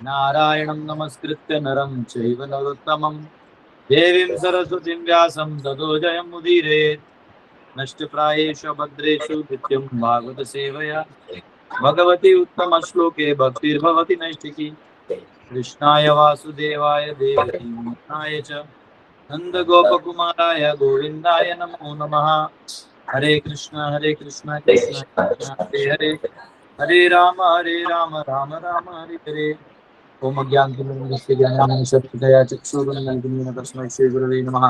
नारायणं नमस्कृत्य नरं चैव नरोत्तमं देवीं सरस्वतीं व्यासं ततो जयमुदीरयेत्। नष्टप्रायेषु भद्रेषु नित्यं भागवत सेवया भगवती उत्तम श्लोके भक्तिर्भवति नैष्टिकी। कृष्णाय वासुदेवाय देवकी नंदनाय च नन्दगोपकुमाराय गोविन्दाय नमो नमः। हरे कृष्ण कृष्ण कृष्ण हरे हरे, हरे राम राम राम हरे हरे। ओम अज्ञानतिमिरन्दस्य ज्ञानामृतस्य चक्षुरुन्मिलितं तस्मै श्रीगुरवे नमः।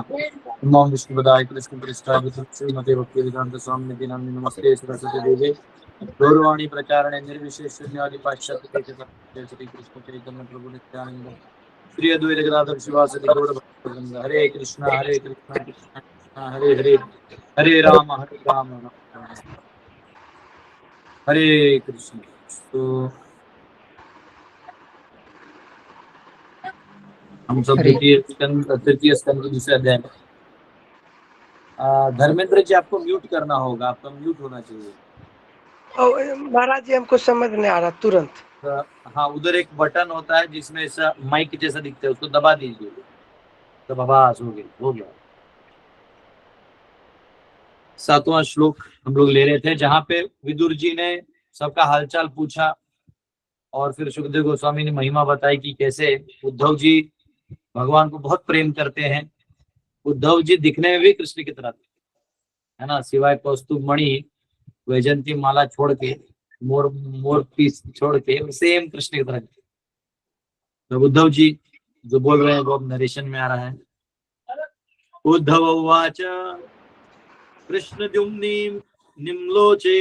नमो विष्णुपदाय कृष्णप्रेष्ठाय श्रीमते भक्तिवेदान्तस्वामिनिधि नामिने नमस्ते सरस्वती देवे गौरवाणी प्रचारणे निर्विशेषशून्यादि पाश्चात्य श्री कृष्ण चैतन्य प्रभु नित्यानंद श्री अद्वैत गदाधर शिवासदि गौर भक्तवृंद। हरे कृष्णा कृष्णा कृष्णा हरे हरे, हरे राम राम राम हरे कृष्ण। तो हम सब हरे तृतीय स्कंद के दूसरे अध्याय में। धर्मेंद्र जी आपको म्यूट करना होगा, आपका म्यूट होना चाहिए। महाराज जी हमको समझ नहीं आ रहा तुरंत। हाँ, उधर एक बटन होता है जिसमें ऐसा माइक जैसा दिखता है, उसको दबा दीजिए तो आवाज हो गया। 7वां श्लोक हम लोग ले रहे थे, जहाँ पे विदुर जी ने सबका हालचाल पूछा और फिर सुखदेव गोस्वामी ने महिमा बताई कि कैसे उद्धव जी भगवान को बहुत प्रेम करते हैं। उद्धव जी दिखने में भी कृष्ण की तरह थे, है ना, सिवाय कौस्तुभ मणि वैजंती माला छोड़ के, मोर मोर पीस छोड़ के सेम कृष्ण की तरह। तो उद्धव जी जो बोल रहे हैं वो अब नरेशन में आ रहा है। उद्धव उवाच कृष्ण निम्लोचे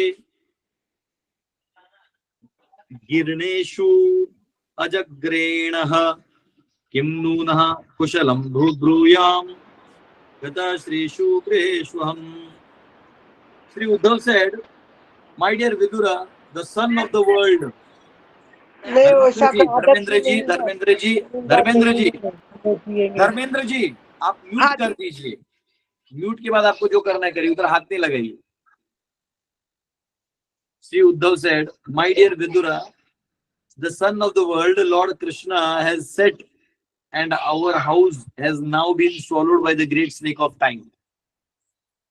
गिर्णेषु अजग्रेणः किं नूनः कुशलं ब्रूयाम गताश्रीषु गृहेष्वहम्। Shri Uddhav said, my dear Vidura, the son of the world। नहीं वैसा का आदत धर्मेंद्र जी नहीं है। धर्मेंद्र जी धर्मेंद्र जी धर्मेंद्र जी आप म्यूट हाँ कर जी। दीजिए। म्यूट के बाद आपको जो करना है करिए, उधर हाथ नहीं लगाइए। Shri Uddhav said, my dear Vidura, the son of the world, Lord Krishna has set and our house has now been swallowed by the great snake of time.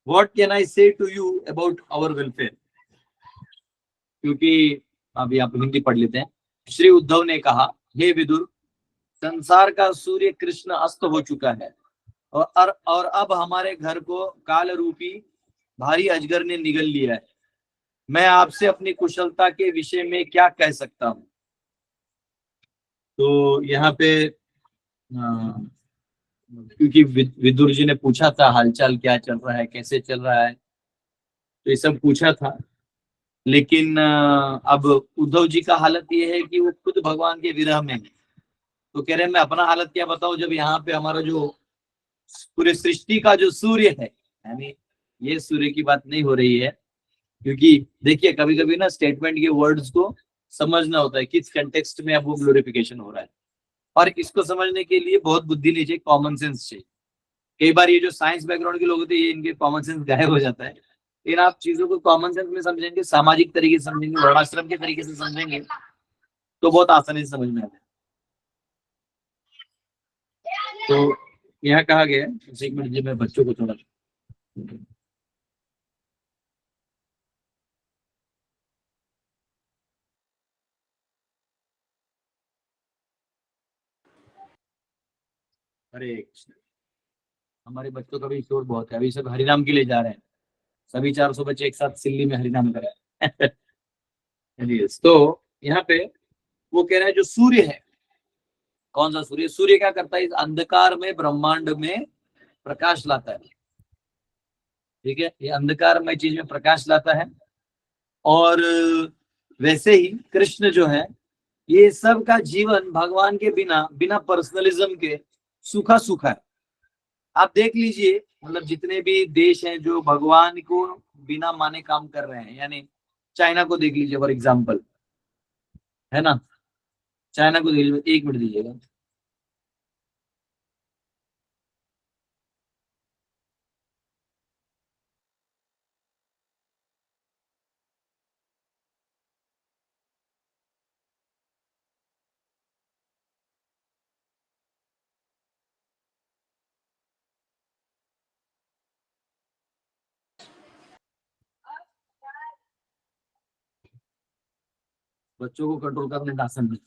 What can I say to you about our welfare? क्योंकि अभी आप हिंदी पढ़ लेते हैं। श्री उद्धव ने कहा, हे विदुर, संसार का सूर्य कृष्ण अस्त हो चुका है और अब हमारे घर को काल रूपी भारी अजगर ने निगल लिया है। मैं आपसे अपनी कुशलता के विषय में क्या कह सकता हूँ। तो यहाँ पे क्योंकि विदुर जी ने पूछा था हालचाल क्या चल रहा है, कैसे चल रहा है, तो ये सब पूछा था। लेकिन अब उद्धव जी का हालत ये है कि वो खुद भगवान के विरह में है। तो कह रहे हैं मैं अपना हालत क्या बताऊं, जब यहाँ पे हमारा जो पूरे सृष्टि का जो सूर्य है, यानी ये सूर्य की बात नहीं हो रही है। क्योंकि देखिए कभी कभी ना स्टेटमेंट के वर्ड्स को समझना होता है किस कंटेक्स्ट में अब वो ग्लोरिफिकेशन हो रहा है, और इसको समझने के लिए बहुत बुद्धि नहीं चाहिए, कॉमन सेंस चाहिए। कई बार ये जो साइंस बैकग्राउंड के लोग होते हैं, ये इनके कॉमन सेंस गायब हो जाता है। लेकिन आप चीजों को कॉमन सेंस में समझेंगे, सामाजिक तरीके से समझेंगे, वर्णाश्रम के तरीके से समझेंगे, तो बहुत आसानी से समझ में आता है। तो यहाँ कहा गया, एक मिनट जी मैं बच्चों को थोड़ा। हरे कृष्ण। हमारे बच्चों का भी शोर बहुत है, अभी सब हरिनाम के लिए जा रहे हैं। सभी 400 बच्चे एक साथ सिल्ली में हरिनाम कर रहे हैं। Anyways, तो यहाँ पे वो कह रहा है जो सूर्य है, कौन सा सूर्य, सूर्य क्या करता है, इस अंधकार में ब्रह्मांड में प्रकाश लाता है। ठीक है, ये अंधकारमय चीज में प्रकाश लाता है। और वैसे ही कृष्ण जो है, ये सब का जीवन भगवान के बिना बिना पर्सनलिज्म के सूखा सूखा है। आप देख लीजिए, मतलब जितने भी देश हैं जो भगवान को बिना माने काम कर रहे हैं, यानी चाइना को देख लीजिए फॉर एग्जाम्पल, है ना, चाइना को देख लीजिए। एक मिनट दीजिएगा। बच्चों को कंट्रोल करने का आसान नहीं,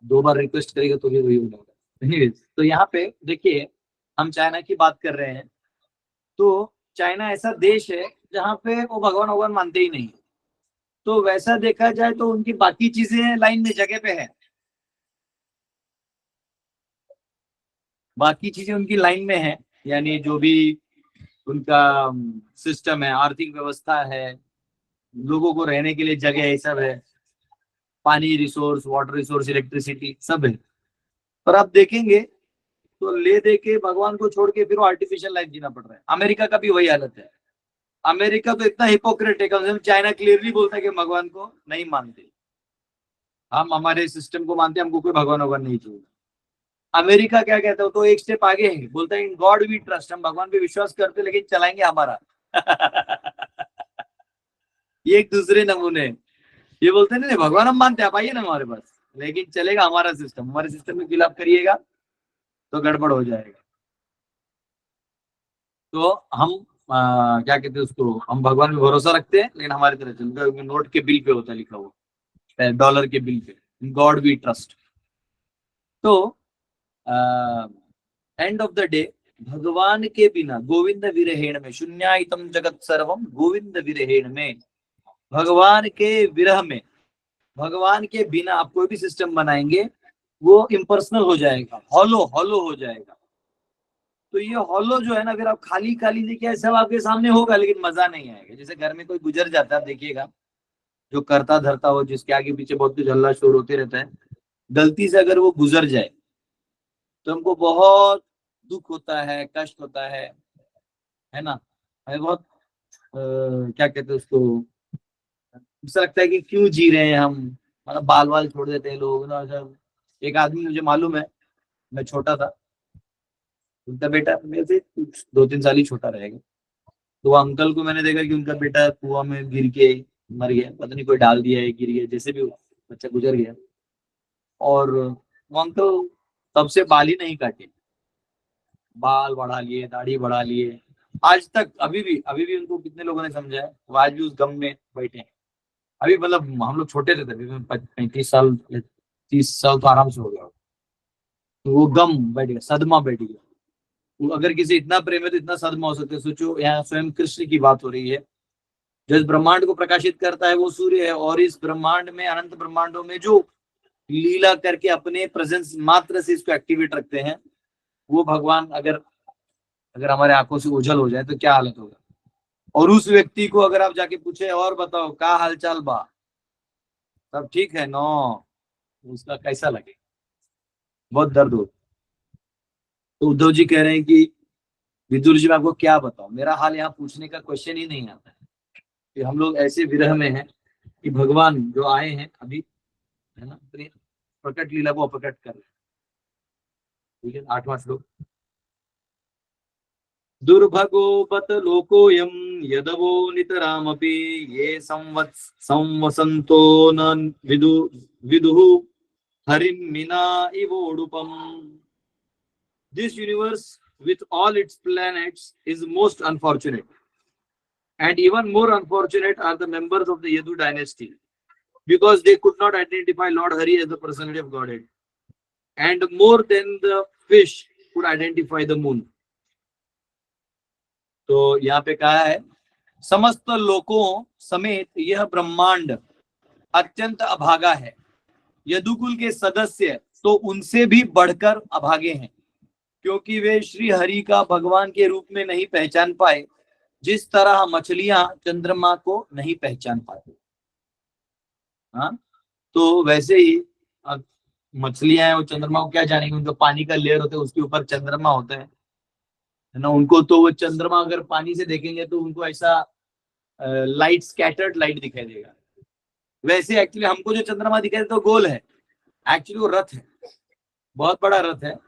2 बार रिक्वेस्ट करेगा तो भी वही होगा। Anyways, तो यहाँ पे देखिए हम चाइना की बात कर रहे हैं, तो चाइना ऐसा देश है जहाँ पे वो भगवान भगवान मानते ही नहीं। तो वैसा देखा जाए तो उनकी बाकी चीजें लाइन में जगह पे है, बाकी चीजें उनकी लाइन में है, यानी जो भी उनका सिस्टम है, आर्थिक व्यवस्था है, लोगों को रहने के लिए जगह है, सब है, पानी रिसोर्स, वाटर रिसोर्स, इलेक्ट्रिसिटी सब है। पर आप देखेंगे तो ले दे के भगवान को छोड़ के फिर वो आर्टिफिशियल लाइफ जीना पड़ रहा है। अमेरिका का भी वही हालत है। अमेरिका तो इतना हिपोक्रेट है, कम से कम चाइना क्लियरली बोलता है कि भगवान को नहीं मानते, हम हमारे सिस्टम को मानते हैं, हमको कोई भगवान भगवान नहीं चाहिए। अमेरिका क्या कहता है, तो एक स्टेप आगे है, बोलता है इन गॉड वी ट्रस्ट, हम भगवान पे विश्वास करते हैं, लेकिन चलाएंगे हमारा। ये एक दूसरे नमूने हैं। ये बोलते हैं नहीं भगवान हम मानते हैं, आप आइए ना हमारे पास, लेकिन चलेगा हमारा सिस्टम, हमारे सिस्टम के खिलाफ करिएगा तो गड़बड़ हो जाएगा। तो हम क्या कहते हैं उसको, हम भगवान में भरोसा रखते हैं, लेकिन हमारी तरह चलता है, नोट के बिल पे होता है लिखा हुआ, डॉलर के बिल पे, गॉड वी ट्रस्ट। तो एंड ऑफ द डे भगवान के बिना, गोविंद विरहेण में, शून्यायतम जगत सर्वम गोविंद विरहेण में, भगवान के विरह में, भगवान के बिना आप कोई भी सिस्टम बनाएंगे वो इम्पर्सनल हो जाएगा, हॉलो हॉलो हो जाएगा। तो ये हॉलो जो है ना, अगर आप खाली खाली देखिए, सब आपके सामने होगा लेकिन मजा नहीं आएगा। जैसे घर में कोई गुजर जाता है, देखिएगा जो करता धरता हो, जिसके आगे पीछे बहुत कुछ हल्ला शोर होते रहता है, गलती से अगर वो गुजर जाए तो हमको बहुत दुख होता है, कष्ट होता है ना, हमें बहुत क्या कहते हैं उसको, ऐसा लगता है कि क्यों जी रहे हैं हम, मतलब बाल बाल छोड़ देते हैं लोग ना। सब एक आदमी मुझे मालूम है, मैं छोटा था, उनका बेटा मेरे से 2-3 साल ही छोटा रहेगा, तो वो अंकल को मैंने देखा कि उनका बेटा कुआं में गिर के मर गया, पता नहीं कोई डाल दिया है, गिर गया, जैसे भी बच्चा गुजर गया। और वो अंकल तब से बाल ही नहीं काटे, बाल बढ़ा लिए, दाढ़ी बढ़ा लिए, आज तक अभी भी उनको कितने लोगों ने समझाया, वो आज भी उस गम में बैठे हैं। अभी मतलब हम लोग छोटे थे तभी, 35 साल 30 साल तो आराम से हो गया, तो वो गम बैठ गया, सदमा बैठ गया। वो अगर किसी इतना प्रेम है तो इतना सदमा हो सकता है, सोचो यहाँ स्वयं कृष्ण की बात हो रही है, जो इस ब्रह्मांड को प्रकाशित करता है वो सूर्य है, और इस ब्रह्मांड में, अनंत ब्रह्मांडों में जो लीला करके अपने प्रेजेंस मात्र से इसको एक्टिवेट रखते हैं, वो भगवान अगर अगर हमारे आंखों से ओझल हो जाए तो क्या हालत होगा। और उस व्यक्ति को अगर आप जाके पूछे और बताओ क्या हालचाल बा, सब ठीक है नो, उसका कैसा लगे, बहुत दर्द हो। तो उद्धव जी कह रहे हैं कि विदुर जी मैं आपको क्या बताऊं, मेरा हाल यहाँ पूछने का क्वेश्चन ही नहीं आता है, कि हम लोग ऐसे विरह में हैं कि भगवान जो आए हैं अभी, है ना, अपनी प्रकट लीला को अप्रकट कर रहे हैं। ठीक है, 8वां श्लोक, दुर्भगोपत लोकोयम यदवो नितरामपि ये संवसंतो न विदुः हरिमिना इवोडुपम। This universe with all its planets is most unfortunate, and even more unfortunate are the members of the Yadu dynasty, because they could not identify Lord Hari as the personality of Godhead, and more than the fish could identify the moon. तो यहाँ पे कहा है, समस्त लोकों समेत यह ब्रह्मांड अत्यंत अभागा है, यदुकुल के सदस्य तो उनसे भी बढ़कर अभागे हैं, क्योंकि वे श्री हरि का भगवान के रूप में नहीं पहचान पाए, जिस तरह मछलियां चंद्रमा को नहीं पहचान पाती। हाँ, तो वैसे ही अब मछलियां हैं, वो चंद्रमा को क्या जानेंगे, उनका पानी का लेयर होता है, उसके ऊपर चंद्रमा होता है ना, उनको तो वो चंद्रमा अगर पानी से देखेंगे तो उनको ऐसा लाइट, स्कैटर्ड लाइट दिखाई देगा। वैसे एक्चुअली हमको जो चंद्रमा दिखाई देता है तो गोल है, एक्चुअली वो रथ है, बहुत बड़ा रथ है।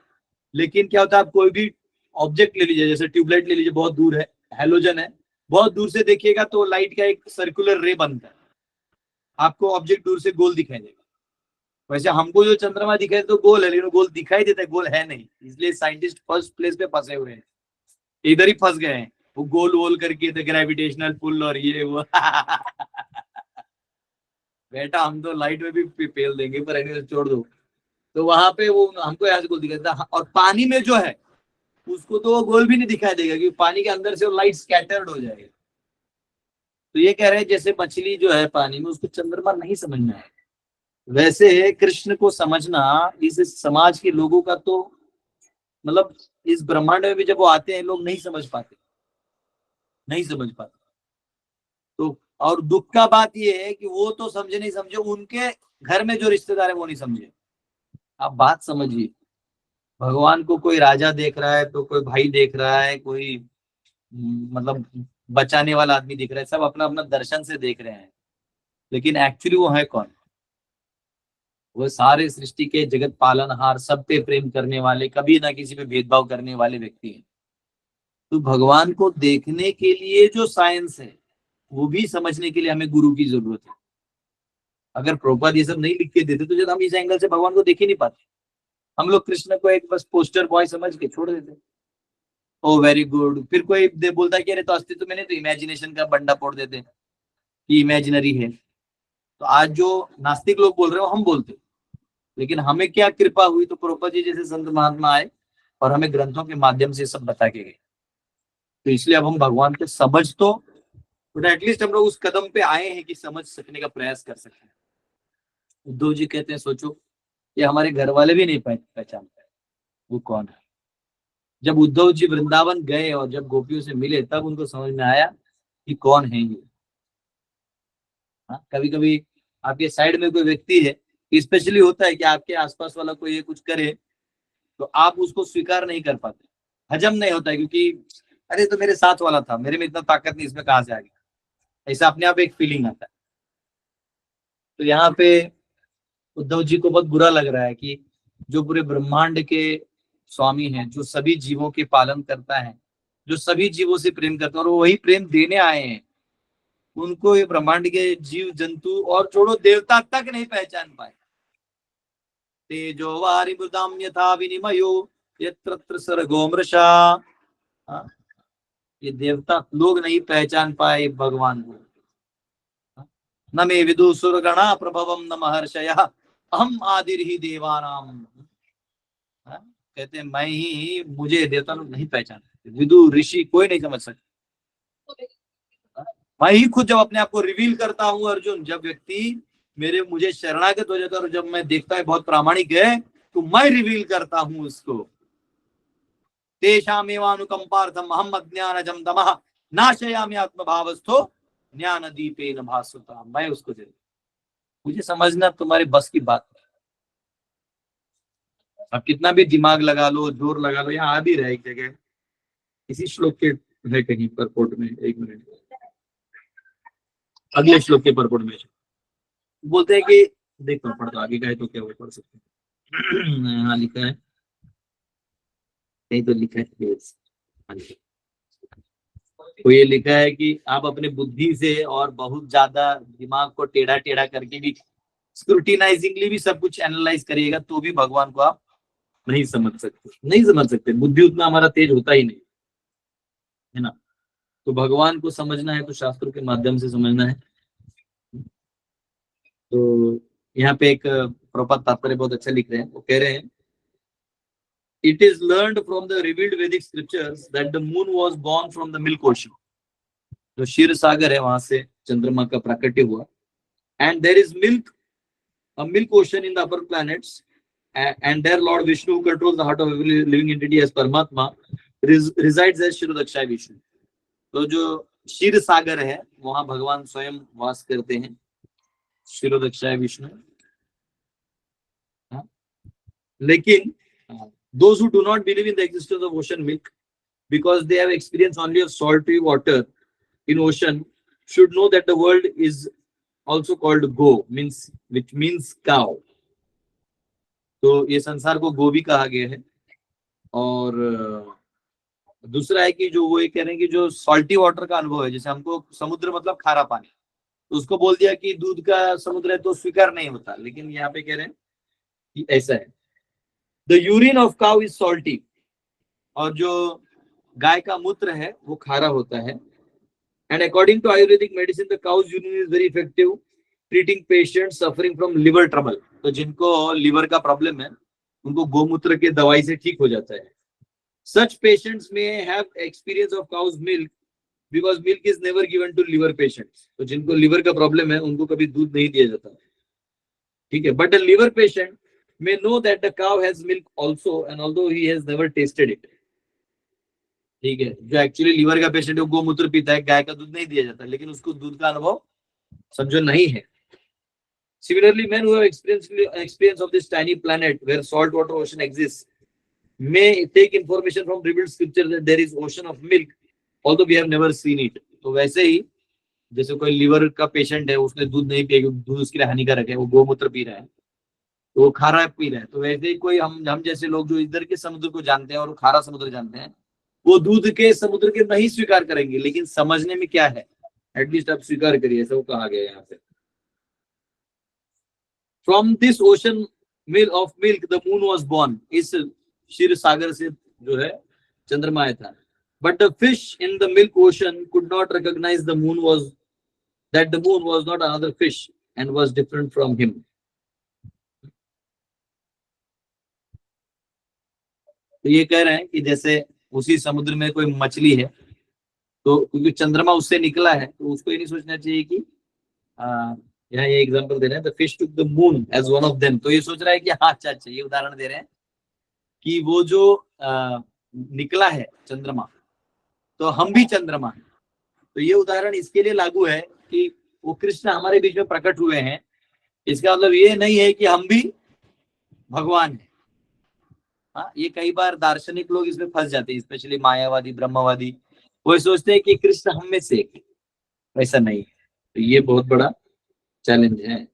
लेकिन क्या होता है, आप कोई भी ऑब्जेक्ट ले लीजिए, जैसे ट्यूबलाइट ले लीजिए, बहुत दूर है, हेलोजन है, बहुत दूर से देखिएगा तो लाइट का एक सर्कुलर रे बनता है, आपको ऑब्जेक्ट दूर से गोल दिखाई देगा। वैसे हमको जो चंद्रमा दिखाई तो गोल है, लेकिन गोल दिखाई देता है, गोल है नहीं, इसलिए साइंटिस्ट फर्स्ट प्लेस पे फंसे हुए हैं, इधर ही फंस गए हैं, वो गोल वोल करके, द ग्रेविटेशनल पुल और ये वो। बेटा हम तो लाइट में भी पेल देंगे, पर एनीवे छोड़ दो। तो वहां पे वो हमको यहाँ से गोल दिखाता था, और पानी में जो है उसको तो वो गोल भी नहीं दिखाई देगा, क्योंकि पानी के अंदर से वो लाइट स्कैटर्ड हो जाएगा। तो ये कह रहे हैं जैसे मछली जो है पानी में, उसको चंद्रमा नहीं समझ में आए, वैसे कृष्ण को समझना इस समाज के लोगों का तो मतलब इस ब्रह्मांड में भी जब वो आते हैं लोग नहीं समझ पाते, नहीं समझ पाते। तो और दुख का बात ये है कि वो तो समझे नहीं समझे, उनके घर में जो रिश्तेदार है वो नहीं समझे। आप बात समझिए, भगवान को कोई राजा देख रहा है, तो कोई भाई देख रहा है, कोई मतलब बचाने वाला आदमी दिख रहा है, सब अपना अपना दर्शन से देख रहे हैं, लेकिन एक्चुअली वो है कौन? वो सारे सृष्टि के जगत पालनहार, सब पे प्रेम करने वाले, कभी ना किसी पे भेदभाव करने वाले व्यक्ति हैं। तो भगवान को देखने के लिए जो साइंस है वो भी समझने के लिए हमें गुरु की जरूरत है। अगर प्रभुपाद ये सब नहीं लिख के देते तो जब हम इस एंगल से भगवान को देख ही नहीं पाते। हम लोग कृष्ण को एक बस पोस्टर बॉय समझ के छोड़ देते, ओ वेरी गुड, फिर कोई बोलता है कि अरे तो अस्तित्व में नहीं, तो इमेजिनेशन का बंडा फोड़ देते कि इमेजिनरी है। तो आज जो नास्तिक लोग बोल रहे हो हम बोलते, लेकिन हमें क्या कृपा हुई, तो प्रभुपाद जी जैसे संत महात्मा आए और हमें ग्रंथों के माध्यम से सब बता के गए। तो इसलिए अब हम भगवान के समझ तो एटलीस्ट हम लोग उस कदम पे आए हैं कि समझ सकने का प्रयास कर सकते हैं। उद्धव जी कहते हैं सोचो, ये हमारे घर वाले भी नहीं पहचान पाए वो कौन है। जब उद्धव जी वृंदावन गए और जब गोपियों से मिले तब उनको समझ में आया कि कौन है ये। हाँ, कभी कभी आपके साइड में कोई व्यक्ति है, स्पेशली होता है कि आपके आसपास वाला कोई ये कुछ करे तो आप उसको स्वीकार नहीं कर पाते, हजम नहीं होता है, क्योंकि अरे तो मेरे साथ वाला था, मेरे में इतना ताकत नहीं, इसमें कहां से आ गया, ऐसा अपने आप एक फीलिंग आता है। तो यहाँ पे उद्धव जी को बहुत बुरा लग रहा है कि जो पूरे ब्रह्मांड के स्वामी हैं, जो सभी जीवों के पालन करता है, जो सभी जीवों से प्रेम करता है और वो वही प्रेम देने आए हैं, उनको ये ब्रह्मांड के जीव जंतु और छोड़ो देवता तक नहीं पहचान पाए। तेजो वारि मृदाम यथा विनिमयो यत्र सर्गो मृषा। हाँ, ये देवता लोग नहीं पहचान पाए भगवान को। न मे विदुसुर गणा प्रभवम न महर्षया अहम आदिर ही देवानाम। हाँ, कहते हैं मैं ही, मुझे देवता लोग नहीं पहचानते, विदु ऋषि कोई नहीं समझ सकते। मैं ही खुद जब अपने आप को रिवील करता हूँ अर्जुन, जब व्यक्ति मुझे शरणागत हो जाता है और जब मैं देखता है बहुत प्रामाणिक है, तो मैं रिवील करता हूँ उसको। तेषामेवानुकंपार्थम अहम अज्ञानजम तमः नाशयामि आत्मभावस्थो ज्ञान दीपेन भास्वता। मैं उसको दे, मुझे समझना तुम्हारे बस की बात। अब कितना भी दिमाग लगा लो, जोर लगा लो, यहाँ आ भी रहे एक जगह इसी श्लोक के है कहीं परपोर्ट में, एक मिनट, अगले श्लोक के परपोर्ट में बोलते हैं कि देखो पढ़ दो आगे का है तो क्या वो पढ़ सकते हैं। यहाँ लिखा है, नहीं तो लिखा है, तो ये लिखा है कि आप अपने बुद्धि से और बहुत ज्यादा दिमाग को टेढ़ा टेढ़ा करके भी, स्क्रूटिनाइजिंगली भी सब कुछ एनालाइज करिएगा तो भी भगवान को आप नहीं समझ सकते, नहीं समझ सकते। बुद्धि उतना हमारा तेज होता ही नहीं है ना। तो भगवान को समझना है तो शास्त्रों के माध्यम से समझना है। तो यहाँ पे एक प्रपद तात्पर्य बहुत अच्छा लिख रहे हैं, वो कह रहे हैं it is learned from the revealed Vedic scriptures that the moon was born from the milk ocean. जो क्षीर सागर है वहां से चंद्रमा का प्राकट्य हुआ। And there is milk, a milk ocean in the upper planets, and there Lord Vishnu, who controls the heart of every living entity as Paramatma, resides as Shirodakshay Vishnu. तो जो क्षीर सागर है वहां भगवान स्वयं वास करते हैं, शिरोदक्षाय विष्णु। लेकिन those who do not believe in the existence of ocean milk because they have experience only of salty water in ocean should know that the world is also called go, which means cow. तो ये संसार को गो भी कहा गया है। और दूसरा है कि जो वो ये कह रहे हैं कि जो सॉल्टी वाटर का अनुभव है, जैसे हमको समुद्र मतलब खारा पानी, तो उसको बोल दिया कि दूध का समुद्र है तो स्वीकार नहीं होता, लेकिन यहाँ पे कह रहे हैं कि ऐसा है। The urine of cow is salty, और जो गाय का मूत्र है वो खारा होता है। And according to Ayurvedic medicine the cow's urine is very effective treating patient suffering from liver trouble, तो जिनको लिवर का प्रॉब्लम है उनको गोमूत्र के दवाई से ठीक हो जाता है. Such patients may have experience of cow's milk because milk is never given to liver patients. तो जिनको लिवर का प्रॉब्लम है उनको कभी दूध नहीं दिया जाता, ठीक है. But a liver patient may know that the cow has milk also and although he has never tasted it. ठीक है, जो एक्चुअली लिवर का पेशेंट है गोमूत्र पीता है, गाय का दूध नहीं दिया जाता, लेकिन उसको दूध का अनुभव समझो नहीं है. Similarly, men who have experience of this tiny planet where saltwater ocean exists may take information from revealed scripture that there is ocean of milk although we have never seen it. तो वैसे ही जैसे कोई liver का patient है, उसने दूध नहीं पिया, दूध उसके लिए हानिकारक है, वो गोमूत्र पी रहा है, तो वो खारा पी रहा है. तो वैसे ही कोई हम जैसे लोग जो इधर के समुद्र को जानते हैं और खारा समुद्र जानते हैं, वो दूध के समुद्र के नहीं स्वीकार करेंगे, लेकिन समझने में क्या है एटलीस्ट आप स्वीकार करिए, ऐसा वो कहा गया है यहाँ पे. From this ocean mill of milk the moon was born. इस क्षीर सागर से जो है चंद्रमा आया था. But the fish in the milk ocean could not recognise the moon was that the moon was not another fish and was different from him. तो ये कह रहे हैं कि जैसे उसी समुद्र में कोई मछली है, तो क्योंकि चंद्रमा उससे निकला है, तो उसको ये नहीं सोचना चाहिए कि यहाँ ये एग्जांपल दे रहे हैं, the fish took the moon as one of them. तो ये सोच रहा है कि हाँ अच्छा अच्छा, ये उदाहरण दे रहे हैं कि वो जो निकला है चंद्रमा, तो हम भी चंद्रमा है. तो ये उदाहरण इसके लिए लागू है कि वो कृष्ण हमारे बीच में प्रकट हुए हैं. इसका मतलब ये नहीं है कि हम भी भगवान हैं. हाँ, ये कई बार दार्शनिक लोग इसमें फंस जाते हैं, स्पेशली मायावादी ब्रह्मवादी. वो सोचते हैं कि कृष्ण हम में से एक, ऐसा नहीं है. तो ये बहुत बड़ा चैलेंज है.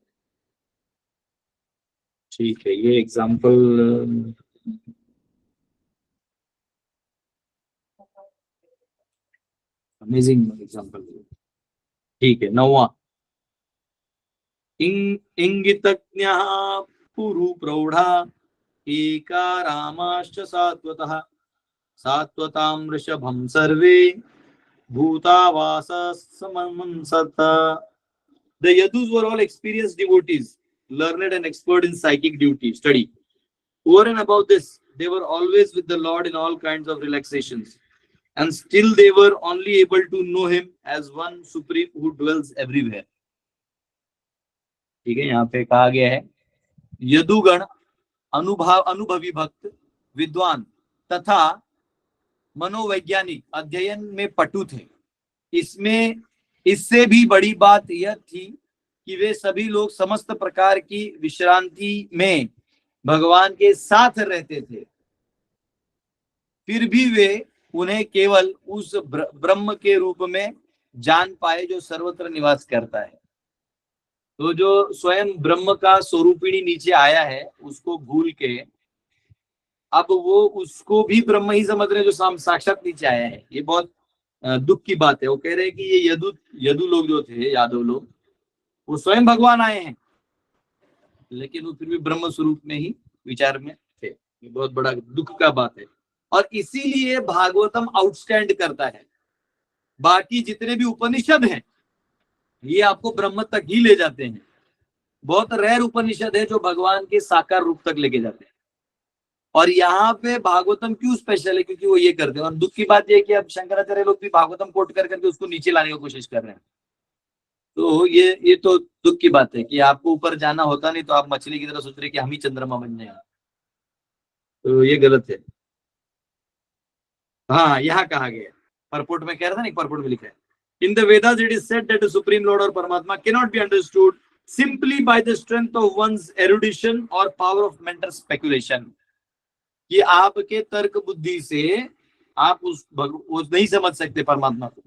ठीक है, ये एग्जाम्पल अमेजिंग एग्जाम्पल. ठीक है, 9वां. इंगितज्ञः पुरु प्रौढ़ा एका रामाश्च सात्वतः सात्वतां वृषभं सर्वे भूतावासः समंसत. The Yadus were all experienced devotees, learned and expert in psychic study. Over and above this, they were always with the Lord in all kinds of relaxations. And still they were only able to know him as one supreme who dwells everywhere. ठीक है, यहाँ पे कहा गया है यदुगण अनुभवी भक्त विद्वान तथा मनोवैज्ञानिक अध्ययन में पटु थे. इससे भी बड़ी बात यह थी कि वे सभी लोग समस्त प्रकार की विश्रांति में भगवान के साथ रहते थे. फिर भी वे उन्हें केवल उस ब्रह्म के रूप में जान पाए जो सर्वत्र निवास करता है. तो जो स्वयं ब्रह्म का स्वरूपिणी नीचे आया है, उसको भूल के अब वो उसको भी ब्रह्म ही समझ रहे हैं जो साक्षात नीचे आया है. ये बहुत दुख की बात है. वो कह रहे हैं कि ये यदु लोग जो थे, यादव लोग, वो स्वयं भगवान आए हैं, लेकिन वो फिर भी ब्रह्म स्वरूप में ही विचार में थे. ये बहुत बड़ा दुख का बात है. और इसीलिए भागवतम आउटस्टैंड करता है. बाकी जितने भी उपनिषद हैं ये आपको ब्रह्म तक ही ले जाते हैं. बहुत रेयर उपनिषद है जो भगवान के साकार रूप तक लेके जाते हैं. और यहाँ पे भागवतम क्यों स्पेशल है, क्योंकि वो ये करते हैं. और दुख की बात यह है कि अब शंकराचार्य लोग भी भागवतम कोट कर करके उसको नीचे लाने की कोशिश कर रहे हैं. तो ये तो दुख की बात है कि आपको ऊपर जाना होता नहीं तो आप मछली की तरह सोच रहे कि हम ही चंद्रमा बन जाएंगे. तो ये गलत है. हाँ, यहाँ कहा गया परपोर्ट में कह रहा था ना, परपोर्ट में लिखा है in the Vedas it is said that supreme lord or Paramatma can not be understood simply by the strength of one's erudition or power of mental speculation. कि आपके तर्क बुद्धि से आप उस नहीं समझ सकते परमात्मा को.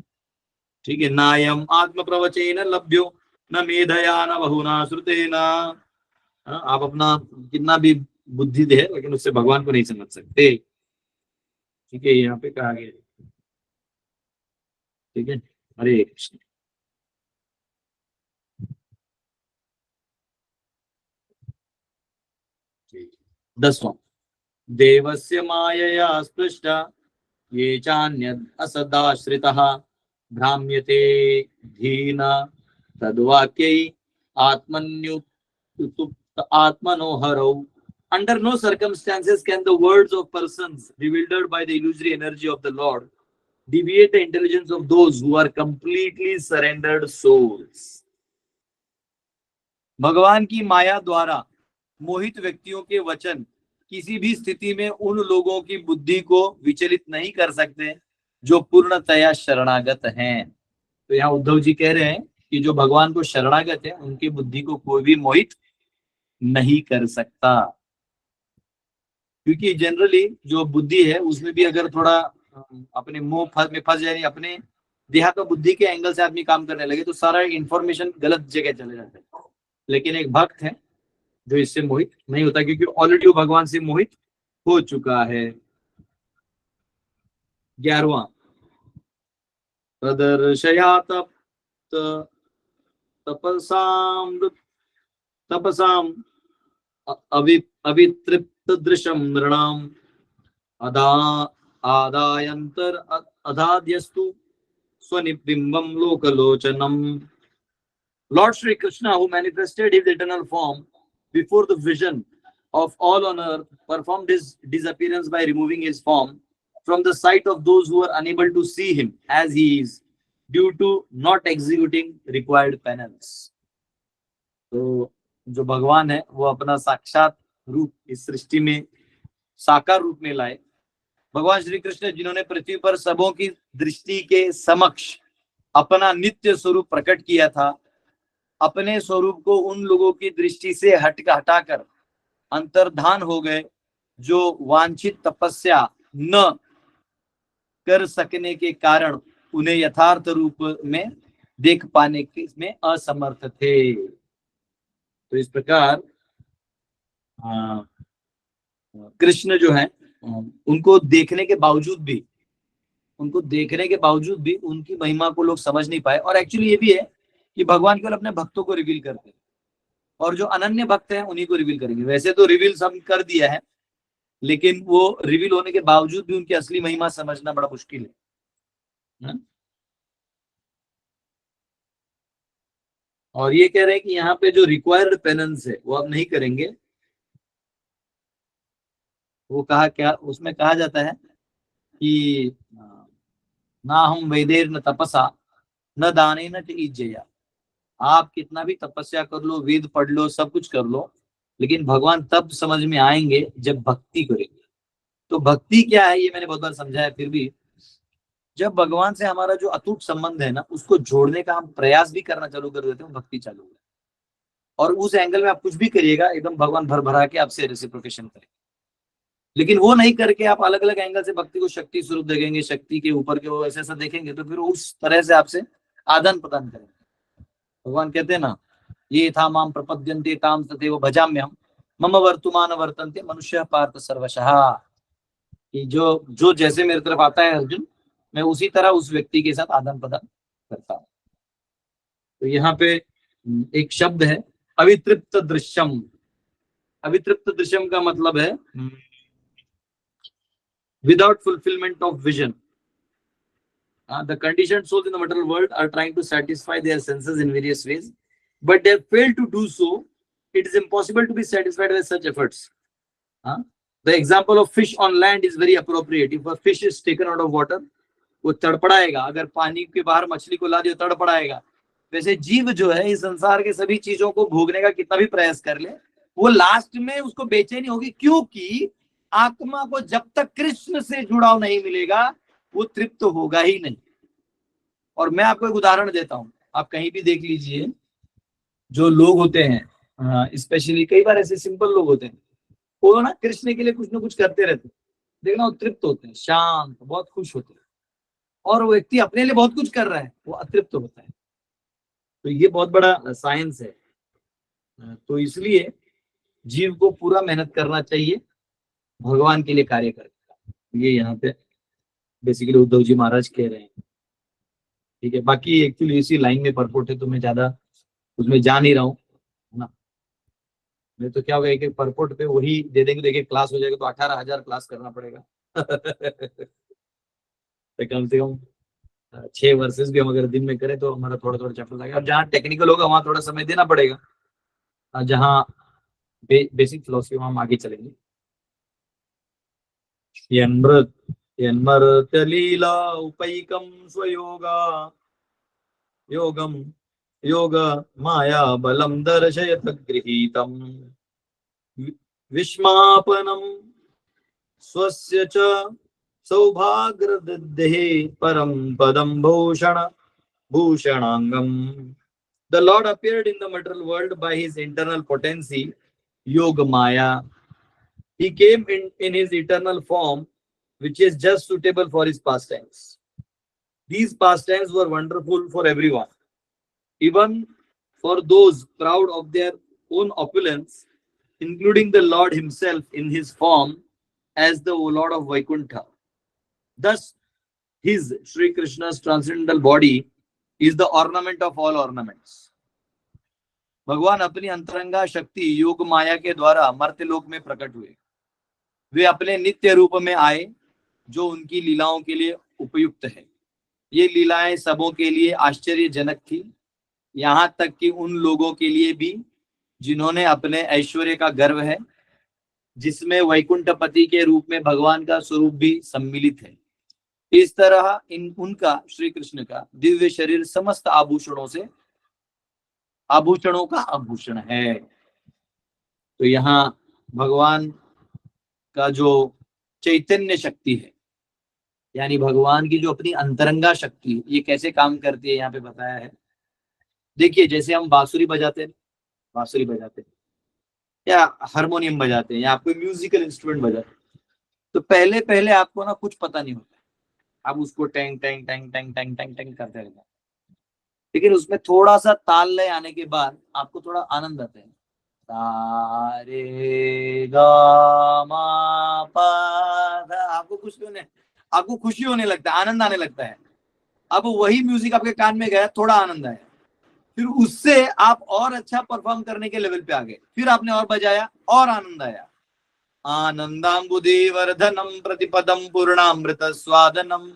ठीक है, नायम आत्म प्रवचन लभ्यो न मेधया न बहुना श्रुतेना. आप अपना कितना भी बुद्धि दे, लेकिन उससे भगवान को नहीं समझ सकते. ठीक है, यहाँ पे कहा गया. ठीक है, हरे कृष्ण. दसवां. देवस्य मायया स्पृष्टा ये चान्यद् असदाश्रितः भ्राम्यते Dhina तद्वाक्यै आत्मन्युक्तुप्त आत्मनोहरौ. Under no circumstances can the words of persons bewildered by the illusory energy of the Lord deviate the intelligence of those who are completely surrendered souls. भगवान की माया द्वारा मोहित व्यक्तियों के वचन किसी भी स्थिति में उन लोगों की बुद्धि को विचलित नहीं कर सकते जो पूर्णतया शरणागत हैं. तो यहाँ उद्धव जी कह रहे हैं कि जो भगवान को शरणागत है उनकी बुद्धि को कोई भी मोहित नहीं कर सकता. क्योंकि जनरली जो बुद्धि है उसमें भी अगर थोड़ा अपने मोह में फंस जाए, अपने देहात और बुद्धि के एंगल से आदमी काम करने लगे तो सारा इंफॉर्मेशन गलत जगह चले जाता है. लेकिन एक भक्त है जो इससे मोहित नहीं होता क्योंकि ऑलरेडी वो भगवान से मोहित हो चुका है. 11वां प्रदर्शया तपसाम अवितृप्त दृशम नृणाम आदायंतर अधाद्यस्तु स्वनिबिंबम लोकलोचनम. Lord Shri Krishna, who manifested his eternal form before the vision of all on earth, performed his disappearance by removing his form from the sight of those who are unable to see him as he is due to not executing required penance. तो जो भगवान है वो अपना साक्षात रूप इस सृष्टि में साकार रूप में लाए. भगवान श्री कृष्ण जिन्होंने पृथ्वी पर सबों की दृष्टि के समक्ष अपना नित्य स्वरूप प्रकट किया था, अपने स्वरूप को उन लोगों की दृष्टि से हटाकर अंतर्धान हो गए जो वांछित तपस्या न कर सकने के कारण उन्हें यथार्थ रूप में देख पाने में असमर्थ थे. तो इस प्रकार कृष्ण जो है उनको देखने के बावजूद भी उनकी महिमा को लोग समझ नहीं पाए. और एक्चुअली ये भी है कि भगवान केवल अपने भक्तों को रिवील करते हैं और जो अनन्य भक्त हैं उन्हीं को रिवील करेंगे. वैसे तो रिवील सब कर दिया है लेकिन वो रिवील होने के बावजूद भी उनकी असली महिमा समझना बड़ा मुश्किल है. और ये कह रहे हैं कि यहाँ पे जो रिक्वायर्ड पेनेंस है वो अब नहीं करेंगे. वो कहा क्या उसमें कहा जाता है कि ना हम वैदेर न तपसा न दाने न इज्जया. आप कितना भी तपस्या कर लो, वेद पढ़ लो, सब कुछ कर लो, लेकिन भगवान तब समझ में आएंगे जब भक्ति करेंगे. तो भक्ति क्या है ये मैंने बहुत बार समझाया. फिर भी जब भगवान से हमारा जो अटूट संबंध है ना उसको जोड़ने का हम प्रयास भी करना चालू कर देते हैं, भक्ति चालू है. और उस एंगल में आप कुछ भी करिएगा एकदम भगवान भर भरा के आपसे रेसिप्रोकेशन करेंगे. लेकिन वो नहीं करके आप अलग अलग एंगल से भक्ति को शक्ति स्वरूप देखेंगे, शक्ति के ऊपर के वो ऐसा देखेंगे तो फिर उस तरह से आपसे आदान प्रदान करेंगे. भगवान कहते हैं ना, ये था माम प्रपद्यन्ते ताम तथैव भजाम्यहम् मम वर्तमान वर्तन्ते मनुष्य पार्थ सर्वशः. कि जो जैसे मेरे तरफ आता है अर्जुन, मैं उसी तरह उस व्यक्ति के साथ आदान प्रदान करता हूँ. तो यहाँ पे एक शब्द है अवितृप्त दृश्यम. अवितृप्त दृश्यम का मतलब है without fulfillment of vision. The conditioned souls in the material world are trying to satisfy their senses in various ways, but they have failed to do so. It is impossible to be satisfied with such efforts. The example of fish on land is very appropriate. If a fish is taken out of water, वो तड़पड़ाएगा. अगर पानी के बाहर मछली को ला दिया तड़पड़ाएगा. वैसे जीव जो है इस संसार के सभी चीजों को भोगने का कितना भी प्रयास कर ले, वो लास्ट में उसको बेचैनी होगी, क्योंकि आत्मा को जब तक कृष्ण से जुड़ाव नहीं मिलेगा वो तृप्त होगा ही नहीं. और मैं आपको एक उदाहरण देता हूं, आप कहीं भी देख लीजिए, जो लोग होते हैं स्पेशली कई बार ऐसे सिंपल लोग होते हैं, वो ना कृष्ण के लिए कुछ ना कुछ करते रहते हैं, देखना वो तृप्त होते हैं, शांत, बहुत खुश होते हैं. और वो व्यक्ति अपने लिए बहुत कुछ कर रहा है, वो अतृप्त होता है. तो ये बहुत बड़ा साइंस है. तो इसलिए जीव को पूरा मेहनत करना चाहिए भगवान के लिए कार्य करके. ये यहाँ पे बेसिकली उद्धव जी महाराज कह रहे हैं. ठीक है, बाकी एक्चुअली इसी लाइन में परपोर्ट है तो मैं ज्यादा उसमें जा नहीं रहा हूँ, है ना. मैं तो क्या होगा, एक एक परपोर्ट पे वही दे देंगे तो एक एक क्लास हो जाएगा, तो 18,000 क्लास करना पड़ेगा. तो कम से कम 6 वर्सेस भी हम अगर दिन में करें तो हमारा थोड़ा थोड़ा चैप्टर लगेगा। और जहाँ टेक्निकल होगा वहाँ थोड़ा समय देना पड़ेगा, जहाँ बेसिक फिलोसफी वहाँ हम आगे चलेंगे। यन्मृत यन्मर्त्यलीला उपैकं स्वयोगा योगम योग माया बलं दर्शयत गृहीतम् विस्मापनं स्वस्य च सौभाग्यदृद्धेः परम पदम भूषणांगम। The Lord appeared in the material world by his internal potency, Yoga Maya. He came in his eternal form, which is just suitable for his pastimes. These pastimes were wonderful for everyone, even for those proud of their own opulence, including the Lord himself in his form as the Lord of Vaikuntha. Thus, his Sri Krishna's transcendental body is the ornament of all ornaments. भगवान अपनी अंतरंगा शक्ति योग माया के द्वारा मर्त्यलोक में प्रकट हुए। वे अपने नित्य रूप में आए जो उनकी लीलाओं के लिए उपयुक्त है। ये लीलाएं सबों के लिए आश्चर्यजनक थी, यहाँ तक कि उन लोगों के लिए भी जिन्होंने अपने ऐश्वर्य का गर्व है, जिसमें वैकुंठपति के रूप में भगवान का स्वरूप भी सम्मिलित है। इस तरह उनका श्री कृष्ण का दिव्य शरीर समस्त आभूषणों का आभूषण है। तो यहाँ भगवान का जो चैतन्य शक्ति है, यानी भगवान की जो अपनी अंतरंगा शक्ति, ये कैसे काम करती है यहाँ पे बताया है। देखिए, जैसे हम बांसुरी बजाते हैं या हारमोनियम बजाते हैं या कोई म्यूजिकल इंस्ट्रूमेंट बजाते हैं, तो पहले पहले आपको ना कुछ पता नहीं होता, आप उसको Tang Tang Tang Tang Tang Tang Tang करते रहते हैं, लेकिन उसमें थोड़ा सा ताल लय आने के बाद आपको थोड़ा आनंद आता है। सारे गा मा पा धा, आपको खुशी होने लगता है, आनंद आने लगता है। अब वही म्यूजिक आपके कान में गया, थोड़ा आनंद आया, फिर उससे आप और अच्छा परफॉर्म करने के लेवल पे आ गए, फिर आपने और बजाया और आनंद आया। आनंदाम्बुदेवर्धनम प्रतिपदम पूर्णामृत स्वादनम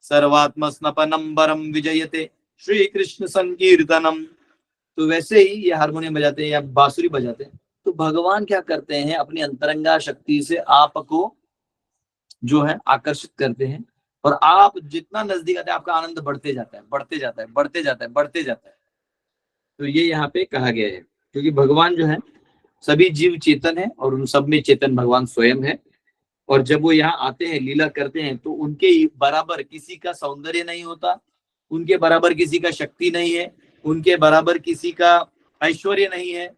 सर्वात्मस्नपनम वरम विजयते श्री कृष्ण संकीर्तनम। तो वैसे ही ये हारमोनियम बजाते हैं या बांसुरी बजाते हैं, तो भगवान क्या करते हैं, अपनी अंतरंगा शक्ति से आपको जो है आकर्षित करते हैं, और आप जितना नजदीक आते हैं आपका आनंद बढ़ते जाता है, बढ़ते जाता है, बढ़ते जाता है, बढ़ते जाता है। तो ये यहाँ पे कहा गया है, क्योंकि भगवान जो है सभी जीव चेतन है और उन सब में चेतन भगवान स्वयं है। और जब वो यहाँ आते हैं, लीला करते हैं, तो उनके बराबर किसी का सौंदर्य नहीं होता, उनके बराबर किसी का शक्ति नहीं है, उनके बराबर किसी का ऐश्वर्य नहीं है,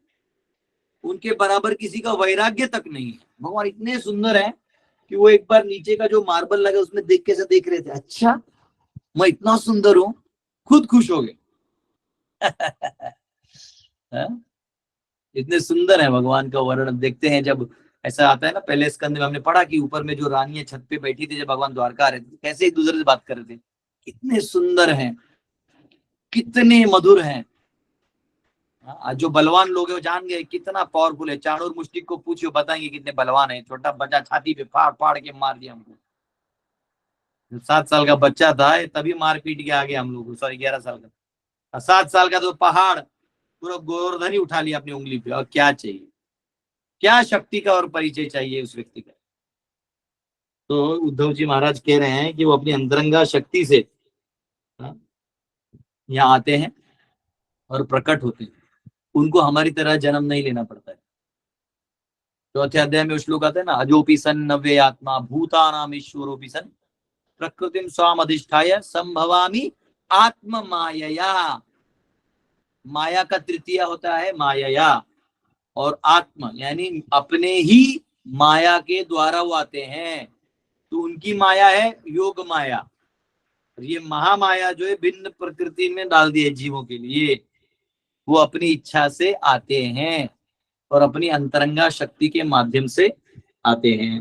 उनके बराबर किसी का वैराग्य तक नहीं है। भगवान इतने सुंदर है कि वो एक बार नीचे का जो मार्बल लगा उसमें देख के से देख रहे थे, अच्छा मैं इतना सुंदर हूं, खुद खुश हो गए। इतने सुंदर है भगवान का वर्णन। देखते हैं जब ऐसा आता है ना, पहले स्कंद में हमने पढ़ा कि ऊपर में जो रानी छत पे बैठी थी, जब भगवान द्वारका आ रहे थे, कैसे एक दूसरे से बात कर रहे थे, कितने सुंदर हैं, कितने मधुर हैं। आज जो बलवान लोग हैं वो जान गए कितना पावरफुल है। चाणूर मुश्तिक को पूछियो, बताएंगे कितने बलवान है। छोटा बच्चा छाती पे फाड़ फाड़ के मार दिया हमको, 7 साल का बच्चा था तभी मार पीट के आ गया हम लोग, सॉरी 11 साल का, 7 साल का तो पहाड़ पूरा गोवर्धन ही उठा लिया अपनी उंगली पे। और क्या चाहिए, क्या शक्ति का और परिचय चाहिए उस व्यक्ति का। तो उद्धव जी महाराज कह रहे हैं कि वो अपनी अंतरंगा शक्ति से यहाँ आते हैं और प्रकट होते हैं, उनको हमारी तरह जन्म नहीं लेना पड़ता है। चौथे अध्याय में श्लोक आता है ना, अजोपि सन नव्य आत्मा भूतानाम ईश्वरोपि सन प्रकृतिम स्वाम अधिष्ठाय संभवामि आत्म मायया। माया का तृतीय होता है मायया, और आत्मा यानी अपने ही माया के द्वारा वो आते हैं। तो उनकी माया है योग माया, और ये महामाया जो है भिन्न प्रकृति में डाल दी है जीवों के लिए। वो अपनी इच्छा से आते हैं और अपनी अंतरंगा शक्ति के माध्यम से आते हैं।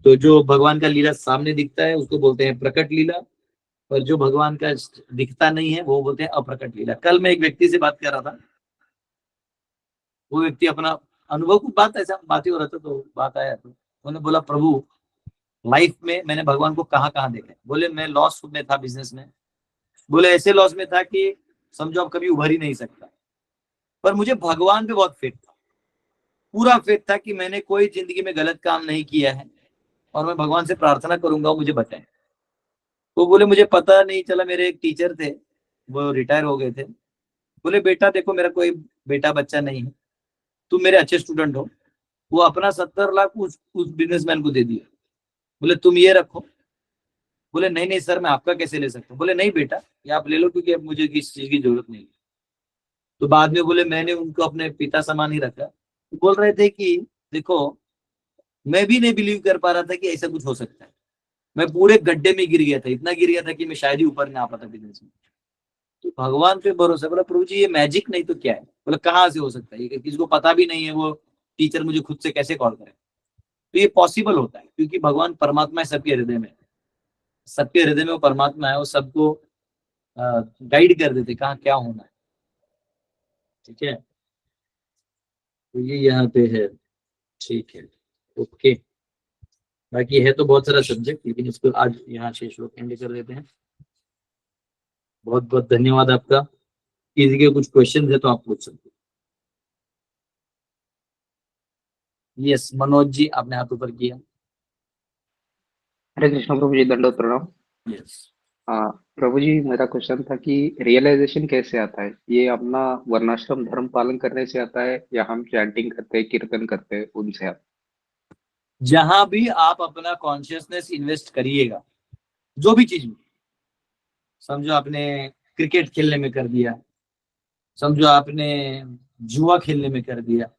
तो जो भगवान का लीला सामने दिखता है उसको बोलते हैं प्रकट लीला, और जो भगवान का दिखता नहीं है वो बोलते हैं अप्रकट लीला। कल मैं एक व्यक्ति से बात कर रहा था, वो व्यक्ति अपना अनुभव की बात, ऐसा बात ही हो रहा था तो बात आया, तो उन्होंने बोला प्रभु लाइफ में मैंने भगवान को कहाँ कहाँ देखा है। बोले मैं लॉस में था बिजनेस में, बोले ऐसे लॉस में था कि समझो अब कभी उभर ही नहीं सकता, पर मुझे भगवान पे बहुत फेथ था, पूरा फेथ था कि मैंने कोई जिंदगी में गलत काम नहीं किया है और मैं भगवान से प्रार्थना करूंगा वो मुझे बताए। वो बोले मुझे पता नहीं चला, मेरे एक टीचर थे वो रिटायर हो गए थे, बोले बेटा देखो मेरा कोई बेटा बच्चा नहीं है, तुम मेरे अच्छे स्टूडेंट हो। वो अपना 70 लाख उस बिजनेसमैन को दे दिया, बोले तुम ये रखो। बोले नहीं नहीं सर मैं आपका कैसे ले सकता हूँ, बोले नहीं बेटा ये आप ले लो क्योंकि अब मुझे किसी चीज की जरूरत नहीं है। तो बाद में बोले मैंने उनको अपने पिता समान ही रखा। तो बोल रहे थे कि देखो मैं भी नहीं बिलीव कर पा रहा था कि ऐसा कुछ हो सकता है, मैं पूरे गड्ढे में गिर गया था, इतना गिर गया था कि मैं शायद ही ऊपर ना आ पाता बिजनेस में। तो भगवान पे भरोसा, बोला प्रभु जी ये मैजिक नहीं तो क्या है, बोला कहाँ से हो सकता है, ये किसी को पता भी नहीं है, वो टीचर मुझे खुद से कैसे कॉल करे। तो ये पॉसिबल होता है क्योंकि भगवान परमात्मा है सबके हृदय में, सबके हृदय में वो परमात्मा है, वो सबको गाइड कर देते कहाँ क्या होना है। ठीक है, तो ये यहाँ पे है। ठीक है, ओके। बाकी है तो बहुत सारा सब्जेक्ट, लेकिन इसको आज यहाँ से श्लोक एंड कर देते हैं। बहुत बहुत धन्यवाद आपका। किसी के कुछ क्वेश्चन है तो आप पूछ सकते हैं। यस मनोज जी आपने हाथ ऊपर किया। हरे कृष्ण प्रभु जी, दंडोत प्रणाम। यस हाँ प्रभु जी, मेरा क्वेश्चन था कि रियलाइजेशन कैसे आता है? ये अपना वर्णाश्रम धर्म पालन करने से आता है या हम चैंटिंग करते हैं, कीर्तन करते हैं, उनसे आता जहां भी आप अपना कॉन्शियसनेस इन्वेस्ट करिएगा, जो भी चीज में, समझो आपने क्रिकेट खेलने में कर दिया, समझो आपने जुआ खेलने में कर दिया,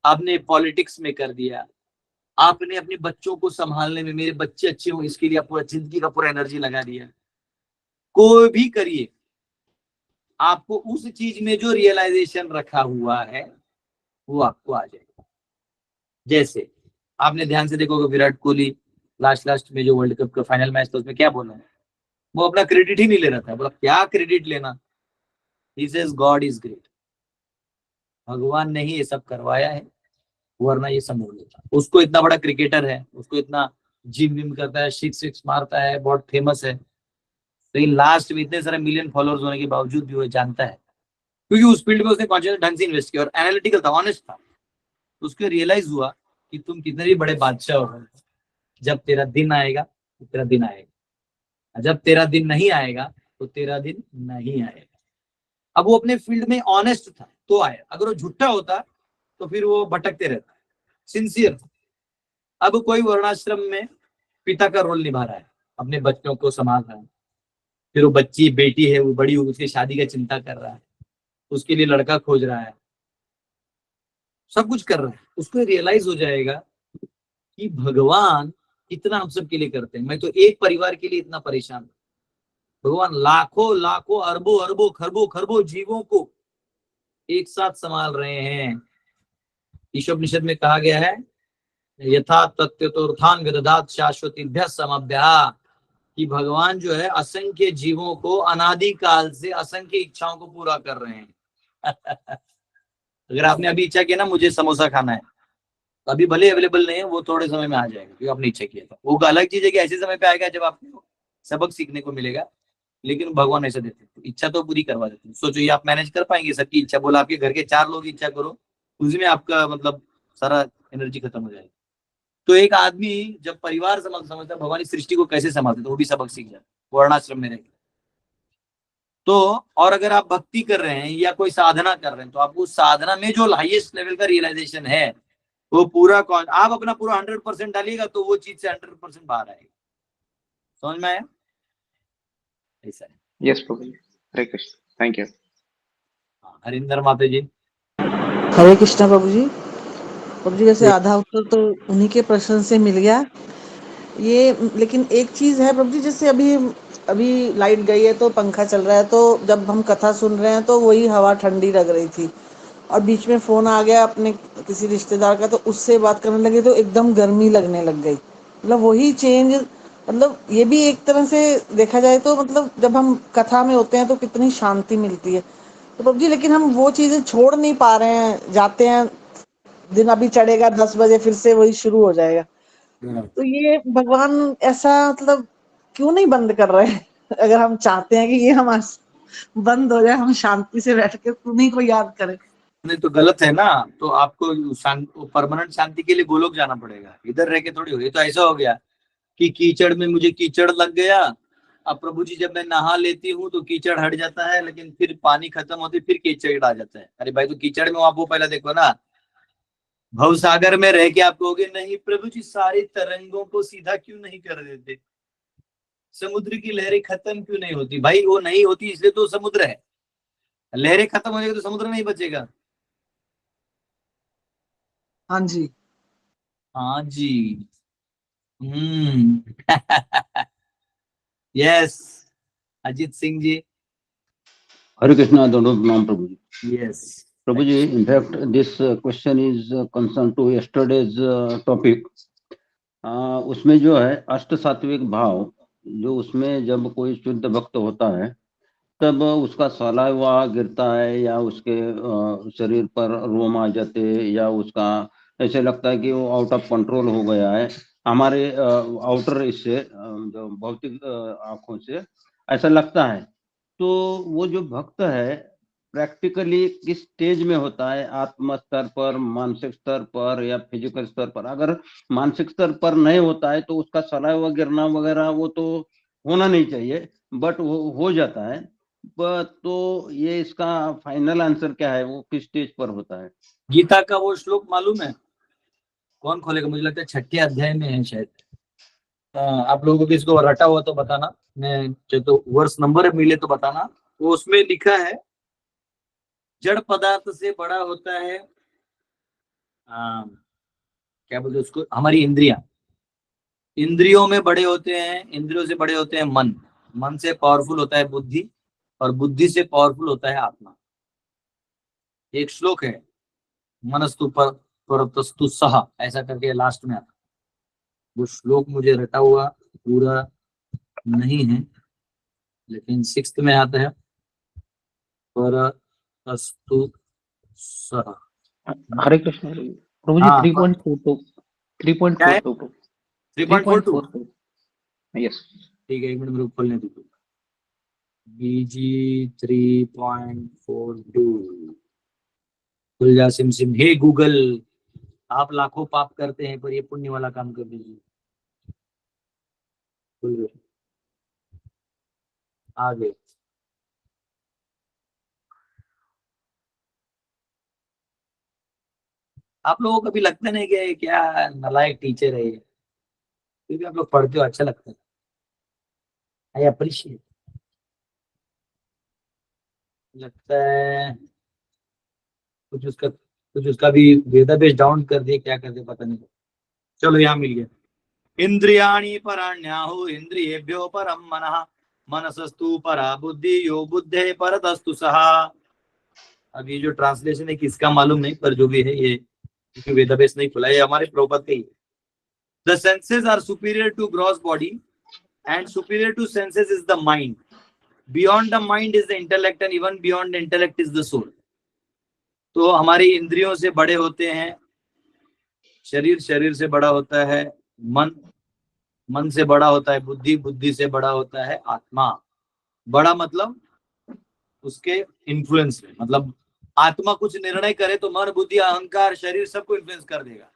आपने पॉलिटिक्स में कर दिया, आपने अपने बच्चों को संभालने में, मेरे बच्चे अच्छे हो इसके लिए आप पूरा जिंदगी का पूरा एनर्जी लगा दिया, कोई भी करिए, आपको उस चीज में जो रियलाइजेशन रखा हुआ है वो आपको आ जाएगा। जैसे आपने ध्यान से देखोगे विराट कोहली लास्ट लास्ट में जो वर्ल्ड कप का फाइनल मैच था उसमें क्या बोला है, वो अपना क्रेडिट ही नहीं ले रहा था, बोला क्या क्रेडिट लेना, he says God is great, भगवान ने ही ये सब करवाया है वरना ये सब हो लेता। उसको इतना बड़ा क्रिकेटर है, उसको इतना जिम विम करता है, सिक्स सिक्स मारता है, बहुत फेमस है, लेकिन लास्ट में इतने सारे मिलियन फॉलोअर्स होने के बावजूद भी वो जानता है क्योंकि उस फील्ड में उसने कॉन्शियस ढंग से इन्वेस्ट किया और एनालिटिकल था, ऑनेस्ट था। तो उसको रियलाइज हुआ कि तुम कितने भी बड़े बादशाह हो, जब तेरा दिन आएगा तो तेरा दिन आएगा, जब तेरा दिन नहीं आएगा तो तेरा दिन नहीं आएगा। अब वो अपने फील्ड में ऑनेस्ट था तो आया, अगर वो झूठा होता तो फिर वो भटकते रहता। सिंसियर था। अब कोई वर्णाश्रम में पिता का रोल निभा रहा है, अपने बच्चों को संभाल रहा है, फिर वो बच्ची बेटी है वो बड़ी हो, उसकी शादी का चिंता कर रहा है, उसके लिए लड़का खोज रहा है, सब कुछ कर रहा है, उसको रियलाइज हो जाएगा कि भगवान इतना हम सब के लिए करते हैं, मैं तो एक परिवार के लिए इतना परेशान हूं, भगवान लाखों लाखों अरबों अरबों खरबों खरबों जीवों को एक साथ संभाल रहे हैं। ईशोपनिषद में कहा गया है यथा तत्त्वोत्थान विदधात शाश्वतीभ्य समभ्या, कि भगवान जो है असंख्य जीवों को अनादि काल से असंख्य इच्छाओं को पूरा कर रहे हैं। अगर आपने अभी इच्छा किया ना मुझे समोसा खाना है, तो अभी भले अवेलेबल नहीं है, वो थोड़े समय में आ जाएगा क्योंकि आपने इच्छा किया था। वो अलग चीज है कि ऐसे समय पे आएगा जब आपको सबक सीखने को मिलेगा, लेकिन भगवान ऐसा देते हैं इच्छा तो पूरी करवा देते हैं। सोचो ये आप मैनेज कर पाएंगे सबकी इच्छा, बोला आपके घर के 4 लोग की इच्छा करो, उसी में आपका मतलब सारा एनर्जी खत्म हो जाएगा। तो एक आदमी जब परिवार समझता है भगवान इस सृष्टि को कैसे संभालते तो वो भी सबक सीख जाता है वर्णाश्रम में रहेगा। तो और अगर आप भक्ति कर रहे हैं या कोई साधना कर रहे हैं तो आपको साधना में जो हाईएस्ट लेवल का रियलाइजेशन है वो पूरा आप अपना पूरा 100% डालिएगा तो वो चीज से 100% बाहर आएगा। समझ में आया? ऐसा है। है। यस प्रभु जी, हरे कृष्ण, थैंक यू। हरिंदर माता जी। हरे कृष्णा प्रभु जी। प्रभु जी वैसे आधा उत्तर तो उन्हीं के प्रश्न से मिल गया ये, लेकिन एक चीज है प्रभु जी, जैसे अभी अभी लाइट गई है तो पंखा चल रहा है, तो जब हम कथा सुन रहे हैं तो वही हवा ठंडी लग रही थी और बीच में फोन आ गया अपने किसी रिश्तेदार का, तो उससे बात करने लगे तो एकदम गर्मी लगने लग गई। मतलब वही चेंज, मतलब ये भी एक तरह से देखा जाए तो मतलब जब हम कथा में होते हैं तो कितनी शांति मिलती है। तो प्रभु जी लेकिन हम वो चीजें छोड़ नहीं पा रहे हैं, जाते हैं दिन अभी चढ़ेगा 10 बजे फिर से वही शुरू हो जाएगा। तो ये भगवान ऐसा मतलब क्यों नहीं बंद कर रहे हैं? अगर हम चाहते हैं कि ये हम बंद हो जाए, हम शांति से बैठ के उन्हीं को याद करें। नहीं तो गलत है ना, तो आपको परमानेंट शांति के लिए गोलोक जाना पड़ेगा, इधर रह के थोड़ी हो। ये तो ऐसा हो गया कि कीचड़ में मुझे कीचड़ लग गया, अब प्रभु जी जब मैं नहा लेती हूँ तो कीचड़ हट जाता है, लेकिन फिर पानी खत्म होती फिर कीचड़ आ जाता है। अरे भाई, तो कीचड़ में आप वो पहले देखो ना, भवसागर में रह के आप कहोगे नहीं प्रभु जी सारी तरंगों को सीधा क्यों नहीं कर देते, समुद्र की लहरें खत्म क्यों नहीं होती? भाई वो नहीं होती इसलिए तो समुद्र है, लहरें खत्म हो जाएगी तो समुद्र नहीं बचेगा। हाँ जी, हाँ जी। Yes, Ajit Singh ji. Hare Krishna, Dandavad Pranam, Prabhuji. Yes Prabhuji, in fact, this question is concerned to yesterday's topic. उसमें जो है अष्ट सात्विक भाव, जो उसमें जब कोई शुद्ध भक्त होता है तब उसका सलाइवा गिरता है या उसके शरीर पर रोम आ जाते या उसका ऐसे लगता है कि वो आउट ऑफ कंट्रोल हो गया है, हमारे आउटर इससे जो भौतिक आंखों से ऐसा लगता है। तो वो जो भक्त है प्रैक्टिकली किस स्टेज में होता है, आत्म स्तर पर, मानसिक स्तर पर या फिजिकल स्तर पर? अगर मानसिक स्तर पर नहीं होता है तो उसका सलाइवा गिरना वगैरह वो तो होना नहीं चाहिए, बट वो हो जाता है। तो ये इसका फाइनल आंसर क्या है, वो किस स्टेज पर होता है? गीता का वो श्लोक मालूम है? कौन खोलेगा? मुझे लगता है 6ठे अध्याय में है शायद। आप लोगों को इसको रटा हुआ तो बताना, मैं तो वर्ष नंबर मिले तो बताना। वो उसमें लिखा है जड़ पदार्थ से बड़ा होता है क्या बोलते उसको, हमारी इंद्रियां। इंद्रियों में बड़े होते हैं, इंद्रियों से बड़े होते हैं मन, मन से पावरफुल होता है बुद्धि, और बुद्धि से पावरफुल होता है आत्मा। एक श्लोक है मनस्तु पर परतस्तु सह, ऐसा करके लास्ट में आता। वो श्लोक मुझे रटा हुआ पूरा नहीं है, लेकिन 6th में आता है परतस्तु सह। हरे कृष्ण प्रभु जी। हाँ, 3.42 क्या है? 3.42 3.42। 3.42 यस। ठीक है, एक मिनट मेरे को खोलने दीजिए। BG 3.42 खुल जा सिम सिम। हे गूगल, आप लाखों पाप करते हैं पर ये पुण्य वाला काम कर दीजिए। खुल गया, आगे। आप लोगों को कभी लगता नहीं कि क्या नालायक टीचर है ये? फिर भी आप लोग पढ़ते हो, अच्छा लगता है। I appreciate. लगता है कुछ उसका भी डेटाबेस डाउन कर दिए, क्या कर दिए पता नहीं। चलो यहाँ मिल गया। इंद्रियाणि पराण्याहु इंद्रियेभ्यो परम मनः मनसस्तु परा बुद्धि यो बुद्धे परतस्तु सहा। अब ये जो ट्रांसलेशन है किसका मालूम नहीं, पर जो भी है ये, क्योंकि वेदाबेस नहीं खुला, ये हमारे प्रभुपाद का ही। The senses are superior to gross body and superior to senses is the mind, beyond the mind is the intellect and even beyond the intellect is the soul. तो हमारी इंद्रियों से बड़े होते हैं शरीर, शरीर से बड़ा होता है मन, मन से बड़ा होता है बुद्धि, बुद्धि से बड़ा होता है आत्मा। बड़ा मतलब उसके इन्फ्लुएंस में, मतलब आत्मा कुछ निर्णय करे तो मन बुद्धि अहंकार शरीर सबको इन्फ्लुएंस कर देगा।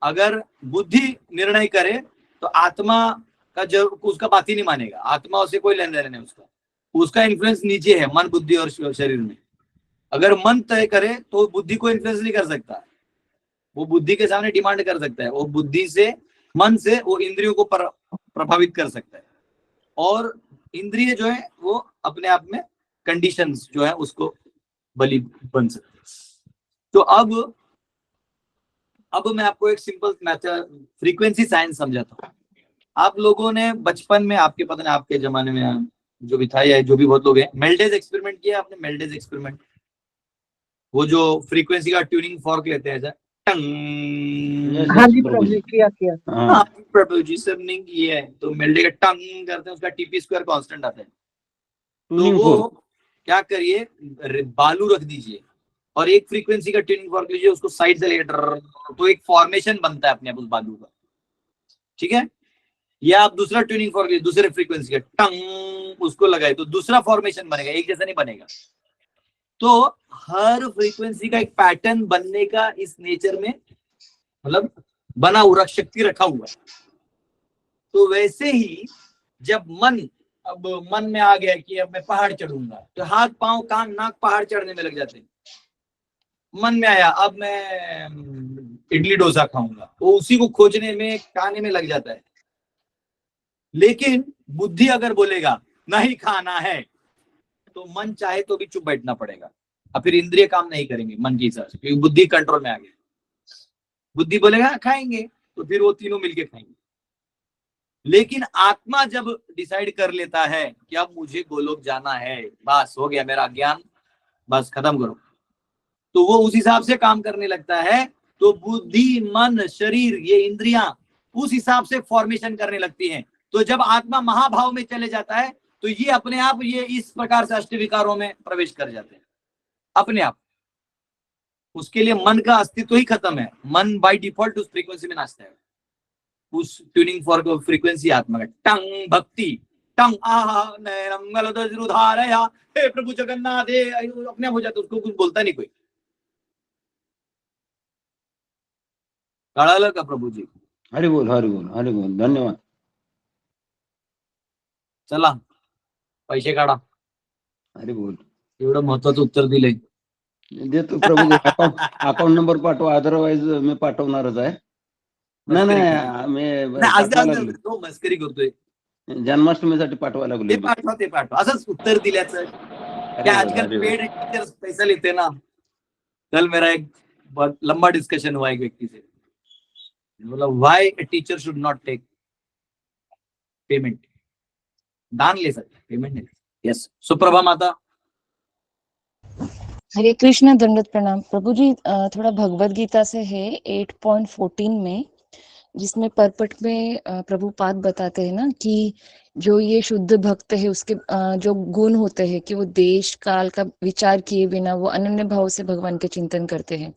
अगर बुद्धि निर्णय करे तो आत्मा का उसका बात ही नहीं मानेगा, आत्मा से कोई लेन देन नहीं उसका इन्फ्लुएंस नीचे है मन बुद्धि और शरीर में। अगर मन तय करे तो बुद्धि को इन्फ्लुएंस नहीं कर सकता, वो बुद्धि के सामने डिमांड कर सकता है, वो बुद्धि से मन से वो इंद्रियों को प्रभावित कर सकता है, और इंद्रिय जो है वो अपने आप में कंडीशंस जो है उसको बलि बन सकते हैं। तो अब मैं आपको एक सिंपल मैथड फ्रीक्वेंसी साइंस समझाता हूँ। आप लोगों ने बचपन में, आपके पता नहीं आपके जमाने में जो भी था या जो भी बहुत लोग हैं, मेल्डेज एक्सपेरिमेंट किया आपने? मेल्डेज एक्सपेरिमेंट, वो जो फ्रीक्वेंसी का ट्यूनिंग फॉर्क लेते हैं ऐसा टंग। हाँ जी प्रभु जी, किया किया। हाँ प्रभु जी, सब नहीं किया है। तो मेल्डे का टंग करते हैं, उसका TP स्क्वायर कांस्टेंट आता है। तो वो क्या करिए, बालू रख दीजिए और एक फ्रीक्वेंसी का ट्यूनिंग फॉर्क लीजिए, उसको साइड से लेकर तो एक फॉर्मेशन बनता है अपने आप उस बालू का। ठीक है, या आप दूसरा ट्यूनिंग फॉर्क दूसरे फ्रीक्वेंसी का टंग उसको लगाए तो दूसरा फॉर्मेशन बनेगा, एक जैसा नहीं बनेगा। तो हर फ्रीक्वेंसी का एक पैटर्न बनने का इस नेचर में मतलब बना हुआ शक्ति रखा हुआ है। तो वैसे ही जब अब मन में आ गया कि अब मैं पहाड़ चढ़ूंगा, तो हाथ पांव कान नाक पहाड़ चढ़ने में लग जाते हैं। मन में आया अब मैं इडली डोसा खाऊंगा, वो उसी को खोजने में खाने में लग जाता है। लेकिन बुद्धि अगर बोलेगा नहीं खाना है, तो मन चाहे तो भी चुप बैठना पड़ेगा, और फिर इंद्रिय काम नहीं करेंगे मन के हिसाब से, क्योंकि बुद्धि कंट्रोल में आ गया। बुद्धि बोलेगा खाएंगे, तो फिर वो तीनों मिलके खाएंगे। लेकिन आत्मा जब डिसाइड कर लेता है कि अब मुझे गोलोक जाना है, बस हो गया मेरा ज्ञान, बस खत्म करो, तो वो उस हिसाब से काम करने लगता है। तो बुद्धि मन शरीर ये इंद्रियां उस हिसाब से फॉर्मेशन करने लगती हैं। तो जब आत्मा महाभाव में चले जाता है, तो ये अपने आप ये इस प्रकार से अष्टविकारों में प्रवेश कर जाते हैं अपने आप। उसके लिए मन का अस्तित्व ही खत्म है। मन बाय डिफॉल्ट उस फ्रीक्वेंसी में नाचता है, उस ट्यूनिंग फॉर्क फ्रीक्वेंसी आत्मा का। टंग भक्ति, टंग आहा, हे प्रभु जगन्नाथ, हे अपने आप हो जाता, उसको कुछ बोलता नहीं कोई। कळालं का प्रभु जी? हरि बोल हरि बोल हरि बोल, धन्यवाद. चला पैसे काढा. हरि बोल. एवढं महत्वाचं उत्तर दिलंय. देतो प्रभूजी. अकाउंट नंबर पाठवा, अदरवाइज मी पाठवणारच आहे. नाही नाही, मी पाठवा लागलो. तो मस्करी करतोय. जन्माष्टमीसाठी पाठवा लागलो. ते पाठवा असंच उत्तर दिल्याचं. क्या आजकल पेड टीचर्स पैसा लेते ना. कल मेरा एक बहुत लंबा डिस्कशन हुआ एक व्यक्ति से, बोला why a teacher should not take payment. दान ले सकते, पेमेंट नहीं. यस, सुप्रभा माता. हरे कृष्ण, दंडवत प्रणाम प्रभु जी. थोड़ा भगवत गीता से है 8.14 में, जिसमें परपट में प्रभुपाद बताते हैं ना कि जो ये शुद्ध भक्त है उसके जो गुण होते हैं कि वो देश काल का विचार किए बिना वो अनन्य भाव से भगवान के चिंतन करते हैं.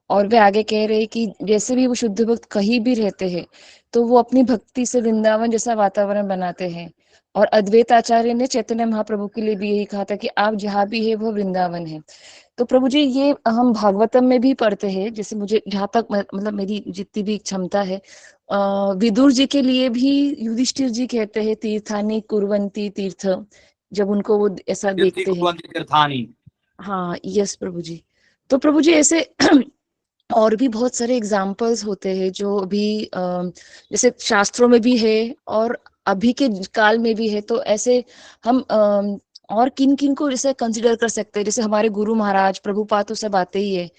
और वे आगे कह रहे हैं कि जैसे भी वो शुद्ध भक्त कहीं भी रहते हैं तो वो अपनी भक्ति से वृंदावन जैसा वातावरण बनाते हैं. और अद्वैत आचार्य ने चैतन्य महाप्रभु के लिए भी यही कहा था कि आप जहाँ भी है वो वृंदावन है. तो प्रभु जी ये हम भागवतम में भी पढ़ते हैं, जैसे मुझे जहाँ तक मतलब मेरी जितनी भी क्षमता है, विदुर जी के लिए भी युधिष्ठिर जी कहते हैं तीर्थानि कुर्वन्ति तीर्थ, जब उनको वो ऐसा देखते हैं. हाँ यस प्रभु जी. तो प्रभु जी ऐसे और भी बहुत सारे एग्जाम्पल्स होते हैं जो अभी जैसे शास्त्रों में भी है और अभी के काल में भी है. तो ऐसे हम और किन किन को जैसे कंसिडर कर सकते हैं, जैसे हमारे गुरु महाराज प्रभुपाद तो सब आते ही है,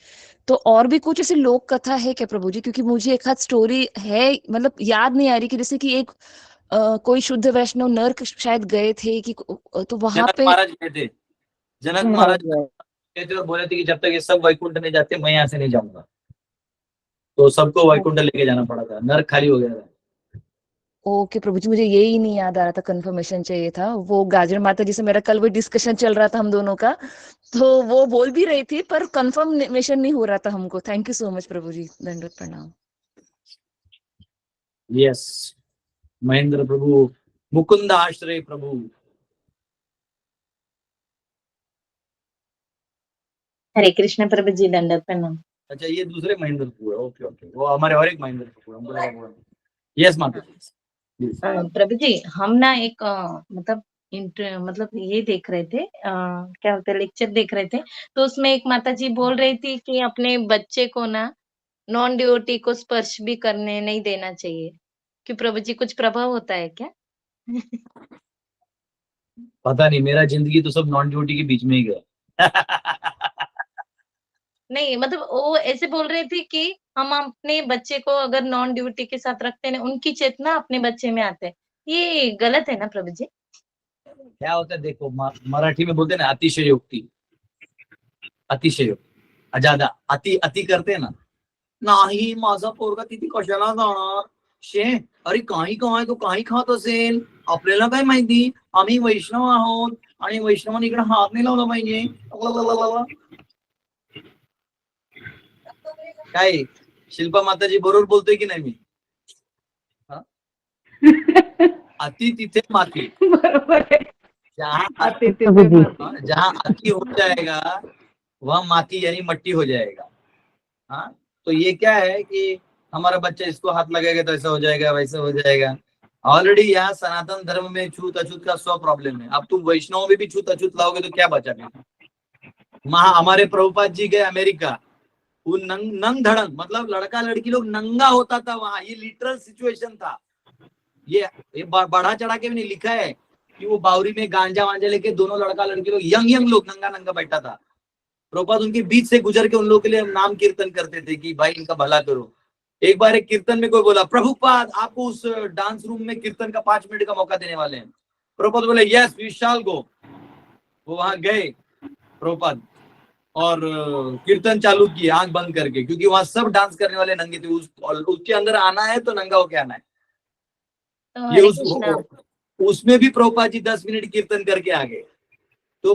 तो और भी कुछ ऐसे लोक कथा है क्या प्रभु जी? क्योंकि मुझे एक हाथ स्टोरी है, मतलब याद नहीं आ रही, कि जैसे कि एक कोई शुद्ध वैष्णव नर्क शायद गए थे कि तो वहां पे महाराज गए थे, जनक महाराज गए थे और बोले थे कि जब तक ये सब वैकुंठ नहीं जाते मैं यहाँ से नहीं जाऊंगा. तो सबको वैकुंठ लेके जाना पड़ा था, नर्क खाली हो गया था. ओके प्रभु जी, मुझे यही नहीं याद आ रहा था, कंफर्मेशन चाहिए था. वो गाजर माता जी से मेरा कल वो डिस्कशन चल रहा था हम दोनों का, तो वो बोल भी रही थी पर कंफर्मेशन नहीं हो रहा था हमको. थैंक यू सो मच प्रभु जी, दंडवत प्रणाम. यस, महेंद्र प्रभु, मुकुंद आश्रय प्रभु. हरे कृष्ण प्रभु जी, दंडवत प्रणाम. अच्छा, ये दूसरे महेंद्र प्रभु है. ओके ओके, वो हमारे और एक महेंद्र प्रभु है. यस माता जी. प्रभु जी, हम ना एक मतलब ये देख रहे थे, क्या होता है, लेक्चर देख रहे थे, तो उसमें एक माता जी बोल रही थी कि अपने बच्चे को ना नॉन ड्यूटी को स्पर्श भी करने नहीं देना चाहिए. कि प्रभु जी कुछ प्रभाव होता है क्या? पता नहीं, मेरा जिंदगी तो सब नॉन ड्यूटी के बीच में ही गया. नहीं मतलब वो ऐसे बोल रहे थे कि हम अपने बच्चे को अगर नॉन ड्यूटी के साथ रखते हैं, उनकी चेतना अपने बच्चे में आते हैं. ये गलत है ना प्रभु जी? क्या होता है देखो, मराठी में बोलते हैं ना अतिशयोक्ती. अतिशयोक्ती ज्यादा अति करते हैं ना. नाही माझा पोरगा तिथे कशाला जाणार शे, अरे काही काय तो काही खात असेल, आपल्याला काय माहिती, आम्ही वैष्णव आहोत आणि वैष्णवांनी इकडे हात नाही लावला पाहिजे. काय शिल्पा माताजी बरोबर बोलतोय की नाही मी? अति तिथे माती, बरोबर आहे. जहाँ अति तिथे माती. जहाँ अति हो जाएगा वह माती यानी मट्टी हो जाएगा। हाँ, तो ये क्या है कि हमारा बच्चा इसको हाथ लगाएगा तो ऐसा हो जाएगा, वैसा हो जाएगा। ऑलरेडी यहाँ सनातन धर्म में छूत अछूत का 100 प्रॉब्लम है। अब तुम वैष्णव में भी छूत अछूत लाओगे तो क्या बचा फिर? हमारे प्रभुपाद जी गए अमेरिका, वो नंग धड़ंग, मतलब लड़का लड़की लोग नंगा होता था वहां, ये लिटरल सिचुएशन था। ये बढ़ा चढ़ा के भी नहीं लिखा है कि वो बावरी में गांजा वांजा लेके दोनों लड़का लड़की लोग यंग लोग नंगा नंगा बैठा था। प्रभुपाद उनके बीच से गुजर के उन लोगों के लिए नाम कीर्तन करते थे कि भाई इनका भला करो। एक बार एक कीर्तन में कोई बोला, प्रभुपाद आपको उस डांस रूम में कीर्तन का 5 मिनट का मौका देने वाले हैं। प्रभुपाद बोले यस वी शैल गो। वो वहां गए प्रभुपाद और कीर्तन चालू किए आंख बंद करके, क्योंकि वहां सब डांस करने वाले नंगे थे। उसके अंदर आना है तो नंगा होके आना है। तो ये हरे कृष्णा। उसमें भी प्रभुपाद जी 10 मिनट कीर्तन करके आ गए। तो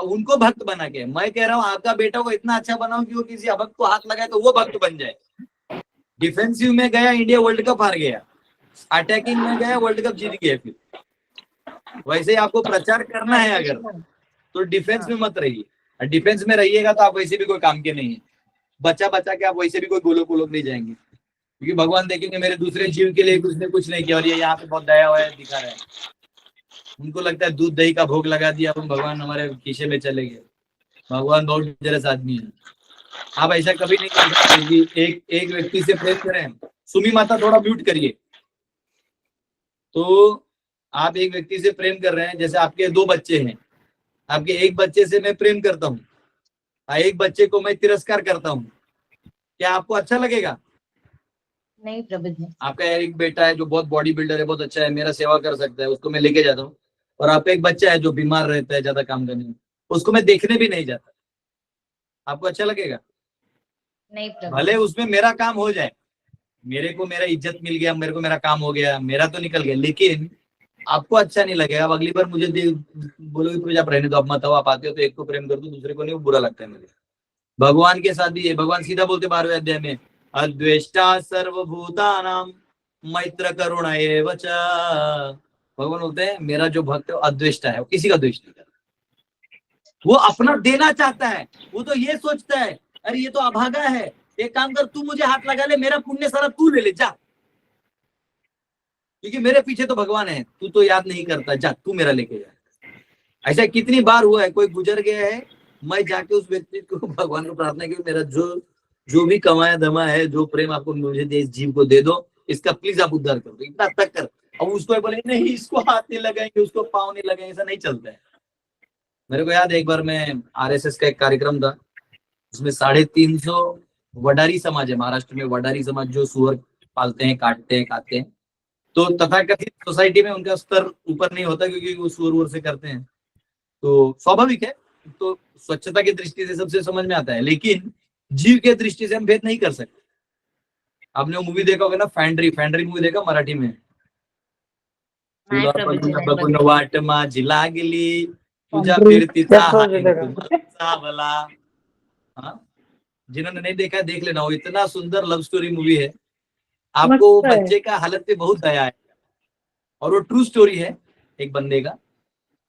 उनको भक्त बना के, मैं कह रहा हूँ आपका बेटा को इतना अच्छा बनाओ कि वो किसी अभक्त को हाथ लगाए तो वो भक्त बन जाए। डिफेंसिव में गया इंडिया वर्ल्ड कप हार गया, अटैकिंग में गया वर्ल्ड कप जीत गया। फिर वैसे ही आपको प्रचार करना है अगर तो डिफेंस में मत रहिए। डिफेंस में रहिएगा तो आप वैसे भी कोई काम के नहीं है। बचा के आप वैसे भी कोई गोलोक नहीं जाएंगे, क्योंकि भगवान देखेंगे मेरे दूसरे जीव के लिए उसने कुछ नहीं किया और ये यहाँ पे बहुत दया हुआ दिखा रहा है। उनको लगता है दूध दही का भोग लगा दिया हम, भगवान हमारे खीसे में चले गए। भगवान बहुत डेंजरस आदमी है। आप ऐसा कभी नहीं कर सकते कि एक व्यक्ति से प्रेम करें। सुमी माता थोड़ा म्यूट करिए। तो आप एक व्यक्ति से प्रेम कर रहे हैं, जैसे आपके 2 बच्चे हैं, आपके एक बच्चे से मैं प्रेम करता हूँ, एक बच्चे को मैं तिरस्कार करता हूँ, क्या आपको अच्छा लगेगा? नहीं प्रभु जी। आपका एक बेटा है जो बहुत बॉडी बिल्डर है, बहुत अच्छा है, मेरा सेवा कर सकता है, उसको मैं लेके जाता हूँ। और आपका एक बच्चा है जो बीमार रहता है, ज्यादा काम करने में, उसको मैं देखने भी नहीं जाता, आपको अच्छा लगेगा? नहीं प्रभु। भले उसमें मेरा काम हो जाए, मेरे को मेरा इज्जत मिल गया, मेरे को मेरा काम हो गया, मेरा तो निकल गया, लेकिन आपको अच्छा नहीं लगेगा। अब अगली बार मुझे बोलोगे आप रहने दो, आप मत आओ, आप आते हो तो एक को प्रेम कर दो, दूसरे को नहीं, वो बुरा लगता है मुझे। भगवान के साथ भी है, भगवान सीधा बोलते 12वें अध्याय में, अद्वेष्टा सर्वभूतानां मैत्र करुणा एव च। भगवान बोलते हैं मेरा जो भक्त है वो अद्वेष्टा है, वो किसी का द्वेष नहीं करता, वो अपना देना चाहता है। वो तो ये सोचता है अरे ये तो अभागा है, एक काम कर तू मुझे हाथ लगा ले, मेरा पुण्य सारा तू ले ले जा, क्योंकि मेरे पीछे तो भगवान है, तू तो याद नहीं करता, जा तू मेरा लेके जा। ऐसा कितनी बार हुआ है, कोई गुजर गया है, मैं जाके उस व्यक्ति को भगवान को प्रार्थना की मेरा जो भी कमाया धमा है, जो प्रेम आपको मुझे दे, इस जीव को दे दो, इसका प्लीज आप उद्धार कर दो, इतना तक कर। अब उसको बोले नहीं इसको हाथ नहीं लगाएंगे, उसको पाँव नहीं लगाएंगे, ऐसा नहीं चलता है। मेरे को याद है एक बार मैं आरएसएस का एक कार्यक्रम था, उसमें 350 वडारी समाज है महाराष्ट्र में, वडारी समाज जो सुअर पालते हैं, काटते हैं, खाते हैं। तो तथाकथित सोसाइटी में उनका स्तर ऊपर नहीं होता, क्योंकि वो सुअर से करते हैं, तो स्वाभाविक है। तो स्वच्छता की दृष्टि से सबसे समझ में आता है, लेकिन जीव के दृष्टि से हम भेद नहीं कर सकते। आपने वो मूवी देखा होगा ना, फॅन्ड्री मूवी देखा मराठी में? बघून वाट माझी लागली तुझ्या फिरतीचा चावला। हाँ, जिन्होंने नहीं देखा देख लेना, वो इतना सुंदर लव स्टोरी मूवी है। आपको बच्चे का हालत पे बहुत दया है, और वो ट्रू स्टोरी है एक बंदे का।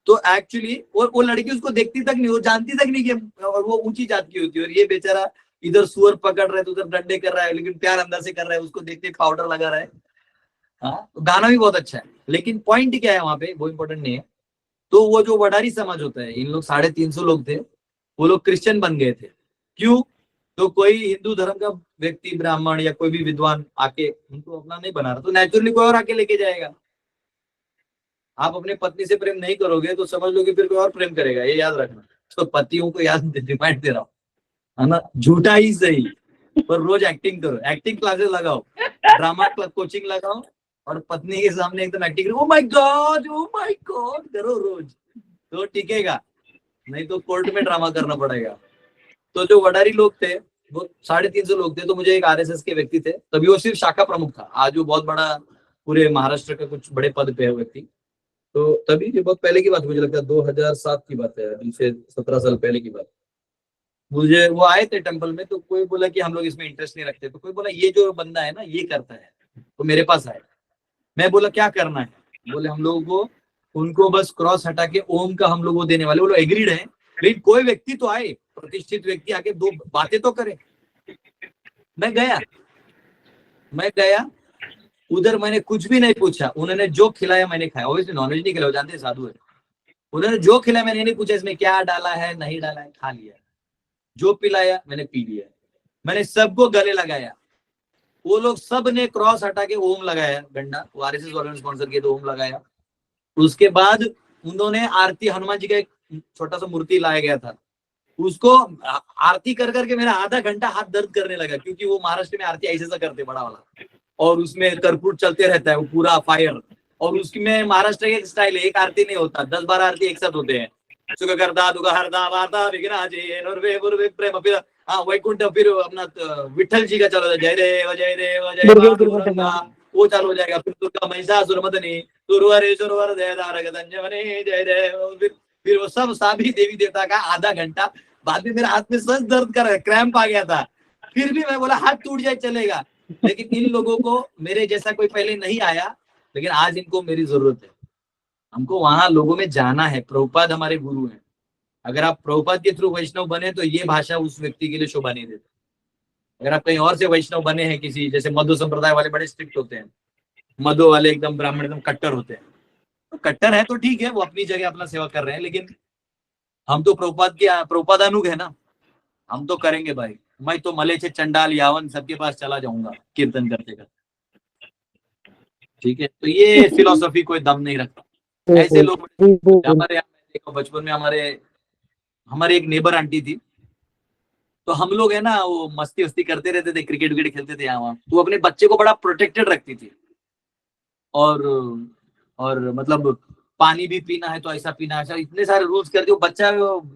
तो एक्चुअली वो लड़की उसको देखती तक नहीं, वो जानती तक नहीं कि, और वो ऊंची जात की होती है, और ये बेचारा इधर सुअर पकड़ रहा है तो उधर डंडे कर रहा है, लेकिन प्यार अंदर से कर रहा है, उसको देखते पाउडर लगा रहा है। हाँ, तो गाना भी बहुत अच्छा है, लेकिन पॉइंट क्या है वहां पे, वो इंपॉर्टेंट नहीं है। तो वो जो वडारी समाज होता है, इन लोग 350 लोग थे, वो लोग क्रिश्चियन बन गए थे। क्यों? तो कोई हिंदू धर्म का व्यक्ति, ब्राह्मण या कोई भी विद्वान आके उनको अपना नहीं बना रहा, तो नेचुरली कोई और आके लेके जाएगा। आप अपने पत्नी से प्रेम नहीं करोगे तो समझ लो कि फिर कोई और प्रेम करेगा, ये याद रखना। तो पतियों को याद रिमाइंड दे रहा हूँ, है ना, झूठा ही सही, पर रोज एक्टिंग करो, एक्टिंग क्लासेस लगाओ, ड्रामा कोचिंग लगाओ, और पत्नी के सामने एकदम एक्टिंग करो, ओ माय गॉड करो रोज, तो टिकेगा, नहीं तो कोर्ट में ड्रामा करना पड़ेगा। तो जो वडारी लोग थे वो 350 लोग थे। तो मुझे एक आरएसएस के व्यक्ति थे, तभी वो सिर्फ शाखा प्रमुख था, आज वो बहुत बड़ा पूरे महाराष्ट्र का कुछ बड़े पद पे है व्यक्ति। तो तभी ये बहुत पहले की बात, मुझे लगता है 2007 की बात है, अभी से 17 साल पहले की बात। मुझे वो आए थे टेंपल में, तो कोई बोला कि हम लोग इसमें इंटरेस्ट नहीं रखते, तो कोई बोला ये जो बंदा है ना ये करता है, तो मेरे पास आया। मैं बोला क्या करना है, बोले हम लोगों को उनको बस क्रॉस हटा के ओम का हम लोग वो देने वाले। बोलो एग्रीड है, लेकिन कोई व्यक्ति तो आए, प्रतिष्ठित व्यक्ति आके दो बातें तो करे। मैं गया उधर, मैंने कुछ भी नहीं पूछा, उन्होंने जो खिलाया मैंने खाया। ऑब्वियसली नॉनवेज नहीं खिलाया, जानते हैं साधु है। उन्होंने जो खिलाया मैंने नहीं पूछा इसमें क्या डाला है नहीं डाला है, खा लिया। जो पिलाया मैंने पी लिया। मैंने सबको गले लगाया, वो लोग सब ने क्रॉस हटा के ओम लगाया, गंडा वो आरएसएस वालों ने स्पॉन्सर किया तो ओम लगाया। उसके बाद उन्होंने आरती, हनुमान जी का एक छोटा सा मूर्ति लाया गया था, उसको आरती कर करके मेरा आधा घंटा हाथ दर्द करने लगा, क्योंकि वो महाराष्ट्र में आरती ऐसे सा करते बड़ा वाला, और उसमें कर्पूर चलते रहता है वो पूरा फायर। और उसमें महाराष्ट्र का एक स्टाइल है, एक आरती नहीं होता, 10-12 आरती एक साथ होते हैं। सुख करता दुख हरता वार्ता विघ्नाजे नर्वे गुरुवे प्रेम, फिर हाँ वैकुंठ, फिर अपना विठल जी का चालू हो जाए, जय देव जय देव जय पांडुरंगा, वो चालू हो जाएगा। फिर दुर्गा महिषासुरमर्दिनी सुरवरे सुरवर जय तारक तंजवने जय देव, फिर वो सब सभी देवी देवता का आधा घंटा। बाद में मेरे हाथ में सच दर्द कर क्रैम्प आ गया था, फिर भी मैं बोला हाथ टूट जाए चलेगा। लेकिन इन लोगों को मेरे जैसा कोई पहले नहीं आया, लेकिन आज इनको मेरी जरूरत है। हमको वहां लोगों में जाना है। प्रभुपाद हमारे गुरु हैं, अगर आप प्रभुपाद के थ्रू वैष्णव बने तो ये भाषा उस व्यक्ति के लिए शोभा नहीं देती। अगर आप कहीं और से वैष्णव बने हैं, किसी जैसे मधु संप्रदाय वाले बड़े स्ट्रिक्ट होते हैं, मधु वाले एकदम ब्राह्मण एकदम कट्टर होते हैं, तो कट्टर है तो ठीक है, वो अपनी जगह अपना सेवा कर रहे हैं, लेकिन हम तो प्रभुपादानुग है ना, हम तो करेंगे भाई। मैं तो मले से चंडाल यावन सबके पास चला जाऊंगा कीर्तन करते करते, ठीक है। तो ये फिलोसफी कोई दम नहीं रखता। ऐसे लोग हमारे यहाँ बचपन में हमारे एक नेबर आंटी थी, तो हम लोग है ना वो मस्ती वस्ती करते रहते थे, क्रिकेट विकेट खेलते थे यहाँ। तो अपने बच्चे को बड़ा प्रोटेक्टेड रखती थी, और मतलब पानी भी पीना है तो ऐसा पीना है, ऐसा इतने सारे रूल्स कर दिए। बच्चा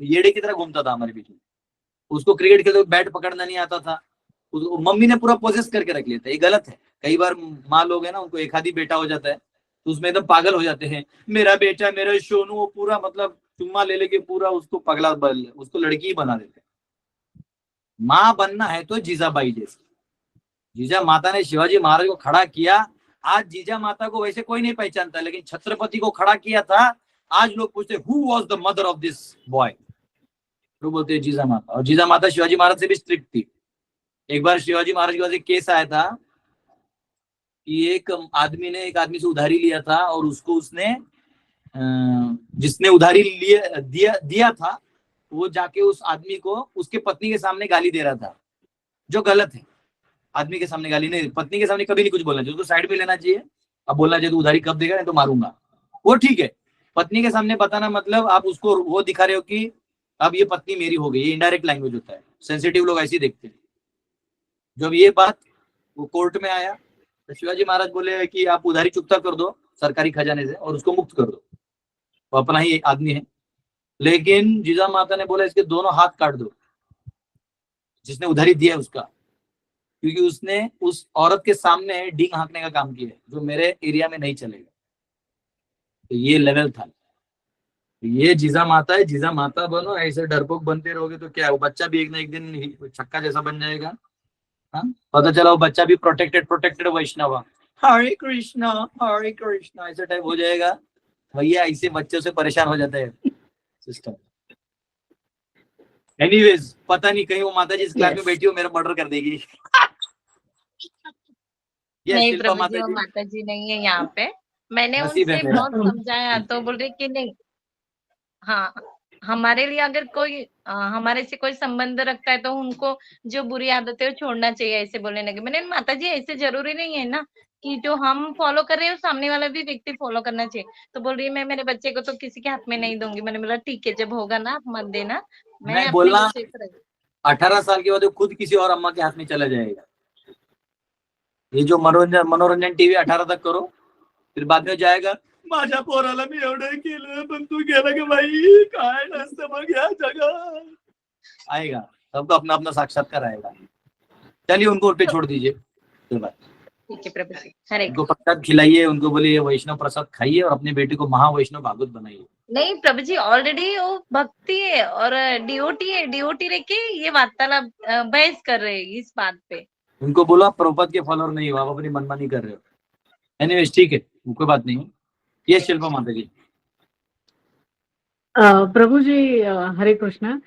येड़े की तरह घूमता था हमारे बीच में, उसको क्रिकेट खेलते बैट पकड़ना नहीं आता था, मम्मी ने पूरा प्रोसेस करके रख लिया था। ये गलत है। कई बार माँ लोग है ना, उनको एक आधी बेटा हो जाता है तो उसमें एकदम पागल हो जाते हैं, मेरा बेटा मेरा सोनू, वो पूरा मतलब चुम्मा ले लेके पूरा उसको पगला उसको लड़की ही बना देते हैं। माँ बनना है तो जीजाबाई जैसे, जीजा माता ने शिवाजी महाराज को खड़ा किया। आज जीजा माता को वैसे कोई नहीं पहचानता, लेकिन छत्रपति को खड़ा किया था। आज लोग पूछते who was the mother of this boy, तो बोलते हैं जीजा माता। और जीजा माता शिवाजी महाराज से भी स्ट्रिक्ट थी। एक बार शिवाजी महाराज के पास एक केस आया था कि एक आदमी ने एक आदमी से उधारी लिया था, और उसको उसने जिसने उधारी दिया था वो जाके उस आदमी को उसके पत्नी के सामने गाली दे रहा था, जो गलत है। आदमी के सामने गाली नहीं, पत्नी के सामने कभी नहीं कुछ बोलना चाहिए, उसको साइड पे लेना चाहिए। अब बोलना चाहिए तो उधारी कब देगा, नहीं तो मारूंगा, वो ठीक है। पत्नी के सामने बताना मतलब आप उसको वो दिखा रहे हो कि अब ये पत्नी मेरी हो गई, ये इनडायरेक्ट लैंग्वेज होता है। सेंसिटिव लोग ऐसे ही देखते हैं। जब ये बात वो कोर्ट में आया तो शिवाजी महाराज बोले कि आप उधारी चुकता कर दो सरकारी खजाने से और उसको मुक्त कर दो, वो अपना ही आदमी है। लेकिन जीजा माता ने बोला इसके दोनों हाथ काट दो, जिसने उधारी दिया उसका, क्योंकि उसने उस औरत के सामने डींग हाँकने का काम किया है, जो मेरे एरिया में नहीं चलेगा। तो ये लेवल था। ये जीजा माता है, जीजा माता बनो। ऐसे डरपोक बनते रहोगे तो क्या, वो बच्चा भी एक ना एक दिन छक्का जैसा बन जाएगा। हाँ, पता चला वो बच्चा भी प्रोटेक्टेड वैष्णव, हरे कृष्णा ऐसा टाइप हो जाएगा। भैया ऐसे बच्चों से परेशान हो जाता है सिस्टम। एनीवेज, पता नहीं कहीं वो माता जी इस क्लास में बैठी हो मेरा मर्डर कर देगी। नहीं प्रभु जी, वो माता जी नहीं है यहाँ पे। मैंने उनसे बहुत समझाया तो बोल रही कि नहीं, हाँ हमारे लिए अगर कोई हमारे से कोई संबंध रखता है तो उनको जो बुरी आदत है वो छोड़ना चाहिए, ऐसे बोलने लगे। मैंने माता जी ऐसे जरूरी नहीं है ना कि जो हम फॉलो कर रहे हैं सामने वाला भी व्यक्ति फॉलो करना चाहिए। तो बोल रही है मैं मेरे बच्चे को तो किसी के हाथ में नहीं दूंगी। मैंने बोला ठीक है, जब होगा ना आप मत देना, मैं बोलना 18 साल के बाद वो खुद किसी और अम्मा के हाथ में चला जाएगा। ये जो मनोरंजन टीव्ही 18 तक करो, फिर बाद में जाएगा माझ्या पोराला मी एवढं केलं पण तू गेला की बाई काय नसतं मग या जगह आएगा। सबका अपना अपना साक्षात्कार आएगा। चलिए उनको उठ पे छोड़ दीजिए। ठीक है प्रभु जी, हरे उनको प्रसाद खिलाइए, उनको बोलिए वैष्णव प्रसाद खाइए और अपने बेटे को महावैष्णव भागवत बनाइए। नहीं प्रभु जी, ऑलरेडी वो भक्ति है और डीओटी है, डीओटी रह के ये वार्तालाप बहस कर रहे हैं इस बात पे। उनको बोला प्रभुपाद के फॉलोअर नहीं हो, आप अपनी मनमानी कर रहे हो। एनीवेज ठीक है। कोई बात नहीं. ये शिल्पा माता जी. प्रभूजी हरे कृष्ण.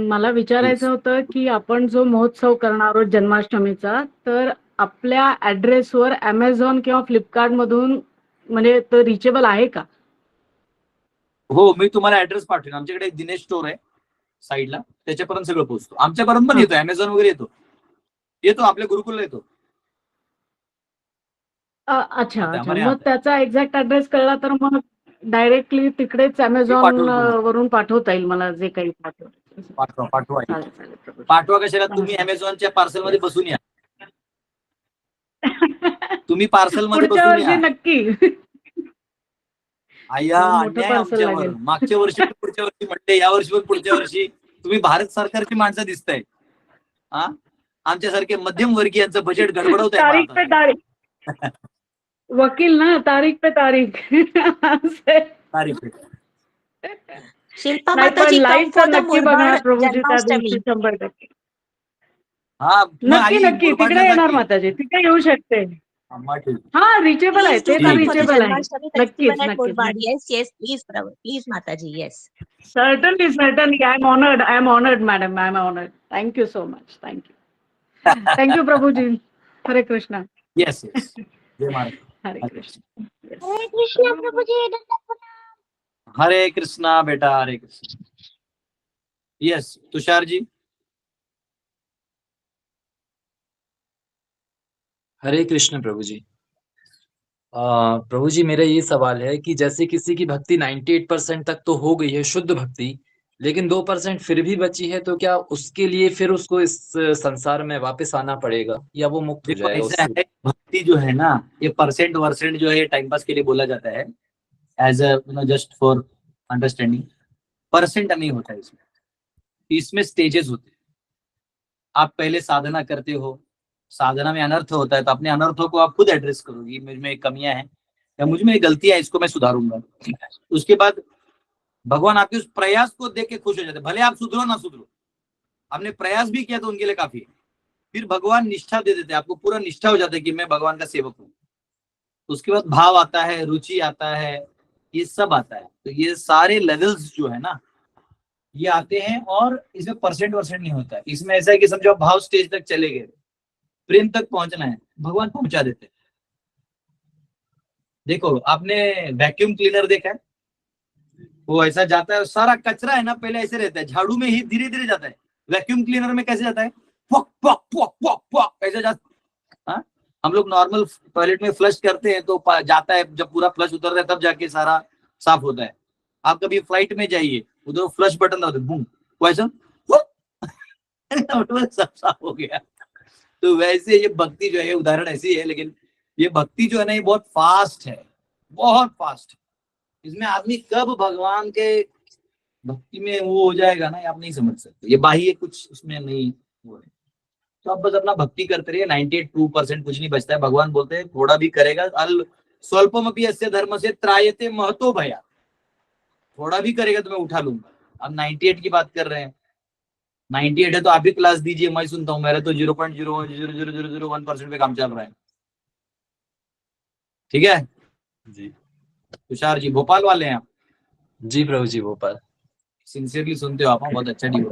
मला विचारायचं होतं की आपण जो महोत्सव करणार आहोत जन्माष्टमीचा, तर आपल्या ऍड्रेसवर अमेझॉन किंवा फ्लिपकार्ट मधून म्हणजे तो रिचेबल आहे का? हो, मी तुम्हाला ऍड्रेस पाठवेन. आमच्याकडे एक दिनेश स्टोर आहे साईडला, त्याच्यापर्यंत सगळं पोहोचतो. आमच्यापर्यंत पण येतो, अमेझॉन वगैरे येतो आपल्या गुरुकुलला येतो. अच्छा आता अच्छा. हमारे मग यहाँ पे. त्याचा एक्झॅक्ट ऍड्रेस कळला तर मग डायरेक्टली तिकडेच अमेझॉन पाठवून तुम्हाला. वरून पाठवता येईल मला जे काही पाठवायचं. पाठवा चालेल चालेल प्रभू. पाठवा. कशाला? तुम्ही अमेझॉनच्या पार्सल मध्ये बसून या. तुम्ही पार्सल मध्ये पुढच्या बसून वर्षी या. नक्की. आया मोठं अन्याय पार्सल आमच्यावर. लागेल. मागच्या वर्षी पण पुढच्या वर्षी म्हणते, या वर्षी पण पुढच्या वर्षी. तुम्ही भारत सरकारची माणसं दिसताय. हा, आमच्यासारखे मध्यम वर्गीयांचं बजेट गडबडवत तारीख पे आहे. तारीख. वकील ना, तारीख पे तारीख. शिल्पा नाही माता पण जी कम लाईव्ह फॉर तर द नक्की मुरबाड बघणार प्रभूजी त्या जन्माष्टमी. दिवशी 100%. हा, मग नक्की आई नक्की मुरबाडला तिकडे जा येणार की. माताजी, तिकडे येऊ शकते. हा, मग ठीक. हा रिचेबल आहे, Please do ते तर ठीक. come for the रिचेबल आहे. Janmashtami नक्कीच festival at नक्कीच Murbad. नक्कीच. Yes, yes, please, please, Mataji, yes. Certainly. I am honored, madam. I am honored. Thank you so much. Thank you. Thank you, Prabhuji. Hare Krishna. Yes yes. जय महाराज. Hare Krishna. Yes. हरे कृष्ण प्रभुजी. हरे कृष्णा बेटा, हरे Krishna. Yes, Tushar ji. Hare Krishna प्रभु जी. प्रभु जी, मेरा ये सवाल है कि जैसे किसी की भक्ति 98% तक तो हो गई है, शुद्ध भक्ति, लेकिन 2% फिर भी बची है, तो क्या उसके लिए फिर उसको इस संसार में वापस आना पड़ेगा या वो मुक्त हो देखो जाएगा ऐसा उससे? है, भक्ति जो है ना, ये परसेंट वर्सेंट जो है टाइम पास के लिए बोला जाता है, as a just for understanding. Percent नहीं होता इसमें. इसमें स्टेजेस होते हैं. आप पहले साधना करते हो, साधना में अनर्थ होता है, तो अपने अनर्थों को आप खुद एड्रेस करोगी. मुझ में कमियां हैं या मुझ में गलतियां, इसको मैं सुधारूंगा. उसके बाद भगवान आपके उस प्रयास को देख के खुश हो जाते हैं. भले आप सुधरो ना सुधरो, आपने प्रयास भी किया तो उनके लिए काफी है. फिर भगवान निष्ठा दे देते हैं आपको, पूरा निष्ठा हो जाता है कि मैं भगवान का सेवक हूँ. उसके बाद भाव आता है, रुचि आता है, ये सब आता है. तो ये सारे लेवल्स जो है ना, ये आते हैं. और इसमें परसेंट वर्सेंट नहीं होता है. इसमें ऐसा है कि समझो भाव स्टेज तक चले गए, प्रेम तक पहुंचना है, भगवान पहुंचा देते हैं. देखो आपने वैक्यूम क्लीनर देखा है, वो ऐसा जाता है, सारा कचरा है ना पहले ऐसे रहता है, झाड़ू में ही धीरे धीरे जाता है. वैक्यूम क्लीनर में कैसे जाता है? Pock pock pock pock pock ऐसे जाता. हाँ, हम लोग नॉर्मल टॉयलेट में फ्लश करते हैं तो जाता है, जब पूरा फ्लश उतरता है तब जाके सारा साफ होता है. आप कभी फ्लाइट में जाइए, उधर फ्लश बटन दबाते बूम, वैसा सब साफ हो गया. तो वैसे ये भक्ति जो है, उदाहरण ऐसी है, लेकिन ये भक्ति जो है ना, ये बहुत फास्ट है, बहुत फास्ट. इसमें आदमी कब भगवान के भक्ति में वो हो जाएगा ना, ये आप नहीं समझ सकते. ये बाह्य कुछ उसमें नहीं वो है. तो आप बस अपना भक्ति करते रहिए. 98% कुछ नहीं बचता है. भगवान बोलते हैं थोड़ा भी करेगा, अल स्वल्पमपि अस्य धर्म से त्रायते महतो भया. थोड़ा भी करेगा तो मैं उठा लूंगा. अब 98 की बात कर रहे हैं, 98 है तो आप भी क्लास दीजिए, मैं सुनता हूँ. मेरा तो 0.0000001% पे काम चल रहा है. ठीक है जी तुषार जी, भोपाल वाले हैं आप? जी प्रभु जी, भोपाल. सिंसियरली सुनते हो आप, बहुत अच्छा डी हो.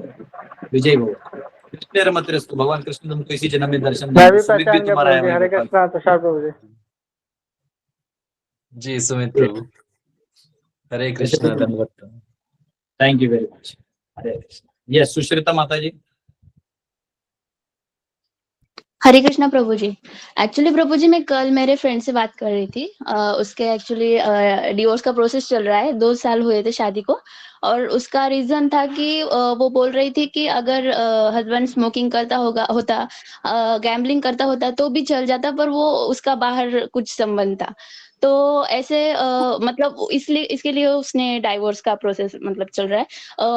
विजय भगवान कृष्ण रमत्रस्तु. भगवान कृष्ण तुमको इसी जन्म में दर्शन मैं देंगे. भी सुमित भी पहचान गया तुम्हारा है प्रभु जी. वही हरे भोपाल. कृष्णा तुषार प्रभु जी. जी सुमित प्रभु. हरे कृष्णा. धन्यवाद. Thank you very much. Hare Krishna. Yes, Sushrita माता जी. हरे कृष्णा प्रभु जी. एक्चुअली प्रभु जी, मैं कल मेरे फ्रेंड से बात कर रही थी. उसके एक्चुअली डिवोर्स का प्रोसेस चल रहा है. 2 साल हुए थे शादी को, और उसका रीजन था कि वो बोल रही थी कि अगर हस्बैंड स्मोकिंग करता होता, गैम्बलिंग करता होता तो भी चल जाता, पर वो उसका बाहर कुछ संबंध था. तो ऐसे मतलब इसलिए इसके लिए उसने डाइवोर्स का प्रोसेस मतलब चल रहा है.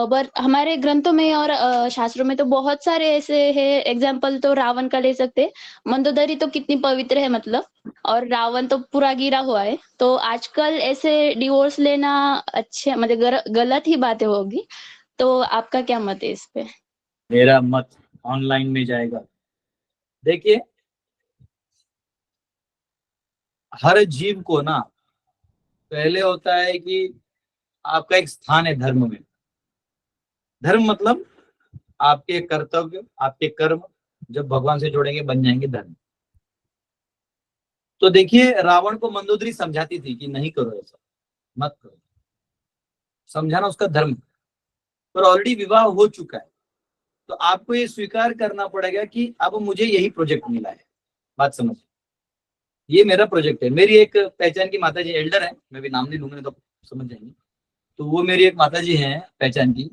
बट हमारे ग्रंथों में और शास्त्रों में तो बहुत सारे ऐसे है. एग्जाम्पल तो रावण का ले सकते. मंदोदरी तो कितनी पवित्र है मतलब, और रावण तो पूरा गिरा हुआ है. तो आजकल ऐसे डिवोर्स लेना अच्छे मतलब गलत ही बातें होगी. तो आपका क्या मत है इस पे? मेरा मत ऑनलाइन में जाएगा. देखिए, हर जीव को ना पहले होता है कि आपका एक स्थान है धर्म में। धर्म मतलब आपके कर्तव्य, आपके कर्म जब भगवान से जोड़ेंगे बन जाएंगे धर्म। तो देखिए रावण को मंदोदरी समझाती थी कि नहीं करो ऐसा, मत करो, समझाना उसका धर्म। पर ऑलरेडी विवाह हो चुका है, तो आपको ये स्वीकार करना पड़ेगा कि अब मुझे यही प्रोजेक्ट मिला है। बात समझ, ये मेरा प्रोजेक्ट है। मेरी एक पहचान की माता जी एल्डर है, मैं भी नाम नहीं लूंगा तो समझ जाएंगे। तो वो मेरी एक माता जी हैं पहचान की,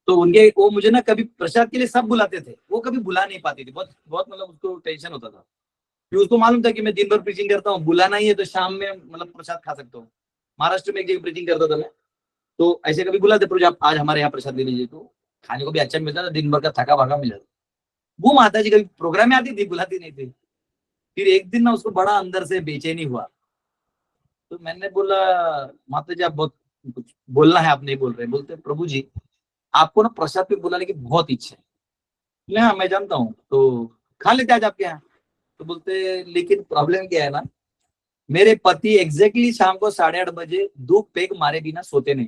तो उनके वो मुझे ना कभी प्रसाद के लिए सब बुलाते थे, वो कभी बुला नहीं पाती थी। बहुत बहुत मतलब उसको टेंशन होता था, कि उसको मालूम था कि मैं दिन भर प्रीचिंग करता हूँ, बुलाना ही है तो शाम में मतलब प्रसाद खा सकता हूँ। महाराष्ट्र में एक जगह प्रीचिंग करता था मैं, तो ऐसे कभी बुलाते प्रभु आप आज हमारे यहाँ प्रसाद ले लीजिए, तो खाने को भी अच्छा मिलता था, दिन भर का थका भागा मिल जाता। वो माता जी कभी प्रोग्राम में आती थी, बुलाती नहीं थी। फिर एक दिन ना उसको बड़ा अंदर से बेचैनी हुआ, तो मैंने बोला माता जी आप बहुत कुछ बोलना है, आप नहीं बोल रहे। बोलते प्रभु जी आपको ना प्रसाद पे बुलाने की बहुत इच्छा है। बोले हाँ मैं जानता हूँ, तो खा लेते आज आपके यहाँ। तो बोलते लेकिन प्रॉब्लम क्या है ना, मेरे पति एग्जैक्टली शाम को 8:30 बजे 2 पेग मारे बिना सोते नहीं।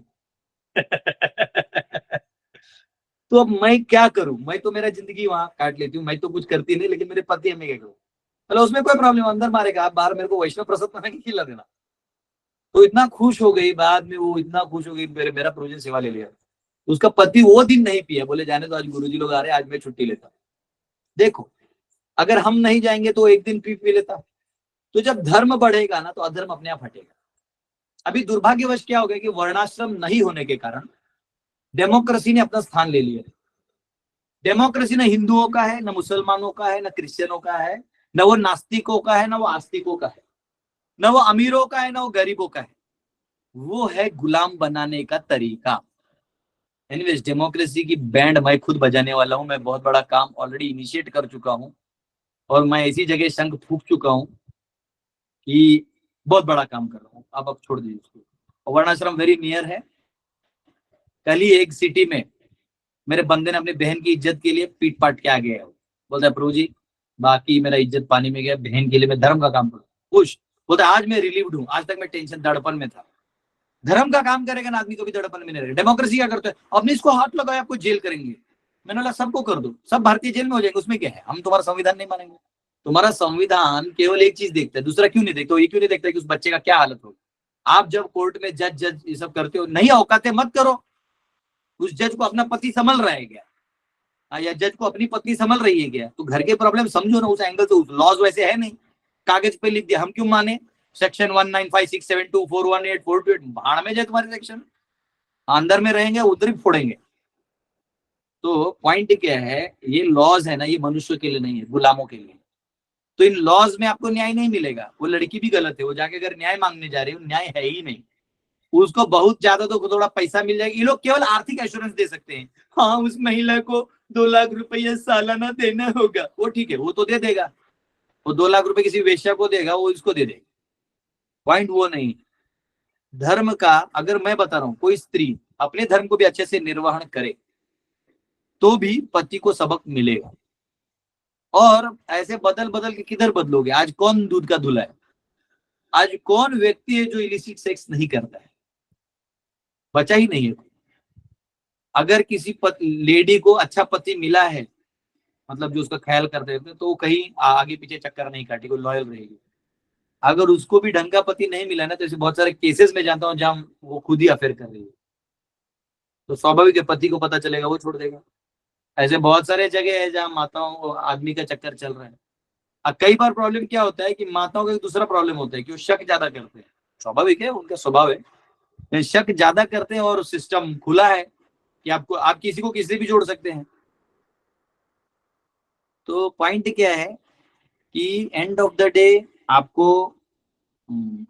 तो अब मैं क्या करूं, मैं तो मेरा जिंदगी वहां काट लेती हूँ, मैं तो कुछ करती नहीं, लेकिन मेरे पति हमें क्या करूं। मतलब उसमें कोई प्रॉब्लम, अंदर मारेगा, आप बाहर मेरे को वैष्णव प्रसाद बना के खिला देना। तो इतना खुश हो गई, बाद में वो इतना खुश हो गई, मेरा प्रोजेक्ट सेवा ले लिया। उसका पति वो दिन नहीं पिया, बोले जाने तो आज गुरुजी लोग आ रहे हैं, आज मैं छुट्टी लेता। देखो अगर हम नहीं जाएंगे तो एक दिन पी लेता। तो जब धर्म बढ़ेगा ना तो अधर्म अपने आप हटेगा। अभी दुर्भाग्यवश क्या हो गया कि वर्णाश्रम नहीं होने के कारण डेमोक्रेसी ने अपना स्थान ले लिया। डेमोक्रेसी न हिंदुओं का है, न मुसलमानों का है, न क्रिश्चियनों का है, न वो नास्तिकों का है, न वो आस्तिकों का है, न वो अमीरों का है, न वो गरीबों का है। वो है गुलाम बनाने का तरीका। एनीवेज डेमोक्रेसी की बैंड मैं खुद बजाने वाला हूं। मैं बहुत बड़ा काम ऑलरेडी इनिशिएट कर चुका हूं, और मैं ऐसी जगह शंख फूंक चुका हूं कि बहुत बड़ा काम कर रहा हूँ। अब छोड़ दीजिए उसको। वर्णाश्रम वेरी नियर है। कल ही एक सिटी में मेरे बंदे ने अपनी बहन की इज्जत के लिए पीट पाट के आ गया। बोलता है प्रभु जी बाकी मेरा इज्जत पानी में गया, बहन के लिए मैं धर्म का काम करूँ। खुश बोलता आज मैं रिलीव्ड हूँ, आज तक मैं टेंशन दड़पन में था। धर्म का काम करेगा ना आदमी को भी दड़पन में नहीं रहेगा। डेमोक्रेसी क्या करते हैं, अपने इसको हाथ लगाया आपको जेल करेंगे। मैंने बोला सबको कर दो, सब भारतीय जेल में हो जाएंगे, उसमें क्या है, हम तुम्हारा संविधान नहीं मानेंगे। तुम्हारा संविधान केवल एक चीज देखता है, दूसरा क्यों नहीं देखता? ये क्यों नहीं देखता कि उस बच्चे का क्या हालत होगी। आप जब कोर्ट में जज ये सब करते हो, नहीं औकाते मत करो। उस जज को अपना पति संभल रहा है क्या, या जज को अपनी पत्नी संभल रही है क्या? तो घर के प्रॉब्लम समझो ना उस एंगल से। लॉज वैसे है नहीं, कागज पे लिख दिया, हम क्यों माने? सेक्शन 195672418 भाड़ में जाए तुम्हारे सेक्शन, अंदर में रहेंगे उधर ही फोड़ेंगे। तो पॉइंट क्या है, ये लॉज है ना, ये मनुष्य के लिए नहीं है, गुलामों के लिए। तो इन लॉज में आपको न्याय नहीं मिलेगा। वो लड़की भी गलत है, वो जाके अगर न्याय मांगने जा रही है, न्याय है ही नहीं। उसको बहुत ज्यादा तो थोड़ा पैसा मिल जाएगा। ये लोग केवल आर्थिक एश्योरेंस दे सकते हैं। हाँ उस महिला को 2 लाख रुपया सालाना देना होगा, वो ठीक है, वो तो दे देगा। वो 2 लाख रुपए किसी वेश्या को देगा, वो इसको दे देगा। पॉइंट वो नहीं। धर्म का अगर मैं बता रहा हूं, कोई स्त्री अपने धर्म को भी अच्छे से निर्वहन करे तो भी पति को सबक मिलेगा। और ऐसे बदल बदल के किधर बदलोगे? आज कौन दूध का धुला है? आज कौन व्यक्ति है जो इलिसिट सेक्स नहीं करता है? बचा ही नहीं है। अगर किसी लेडी को अच्छा पति मिला है, मतलब जो उसका ख्याल करते हैं, तो कहीं आगे पीछे चक्कर नहीं काटेगी, लॉयल रहेगी। अगर उसको भी ढंग का पति नहीं मिला ना, तो ऐसे बहुत सारे केसेस में जानता हूं जहां वो खुद ही अफेयर कर रही है। तो स्वाभाविक है पति को पता चलेगा, वो छोड़ देगा। ऐसे बहुत सारे जगह है जहां माताओं आदमी का चक्कर चल रहा है। अब कई बार प्रॉब्लम क्या होता है कि माताओं का एक दूसरा प्रॉब्लम होता है कि वो शक ज्यादा करते हैं। स्वाभाविक है, उनका स्वभाव है, शक ज्यादा करते हैं। और सिस्टम खुला है कि आप किसी को किसी भी जोड़ सकते हैं। तो पॉइंट क्या है कि एंड ऑफ द डे आपको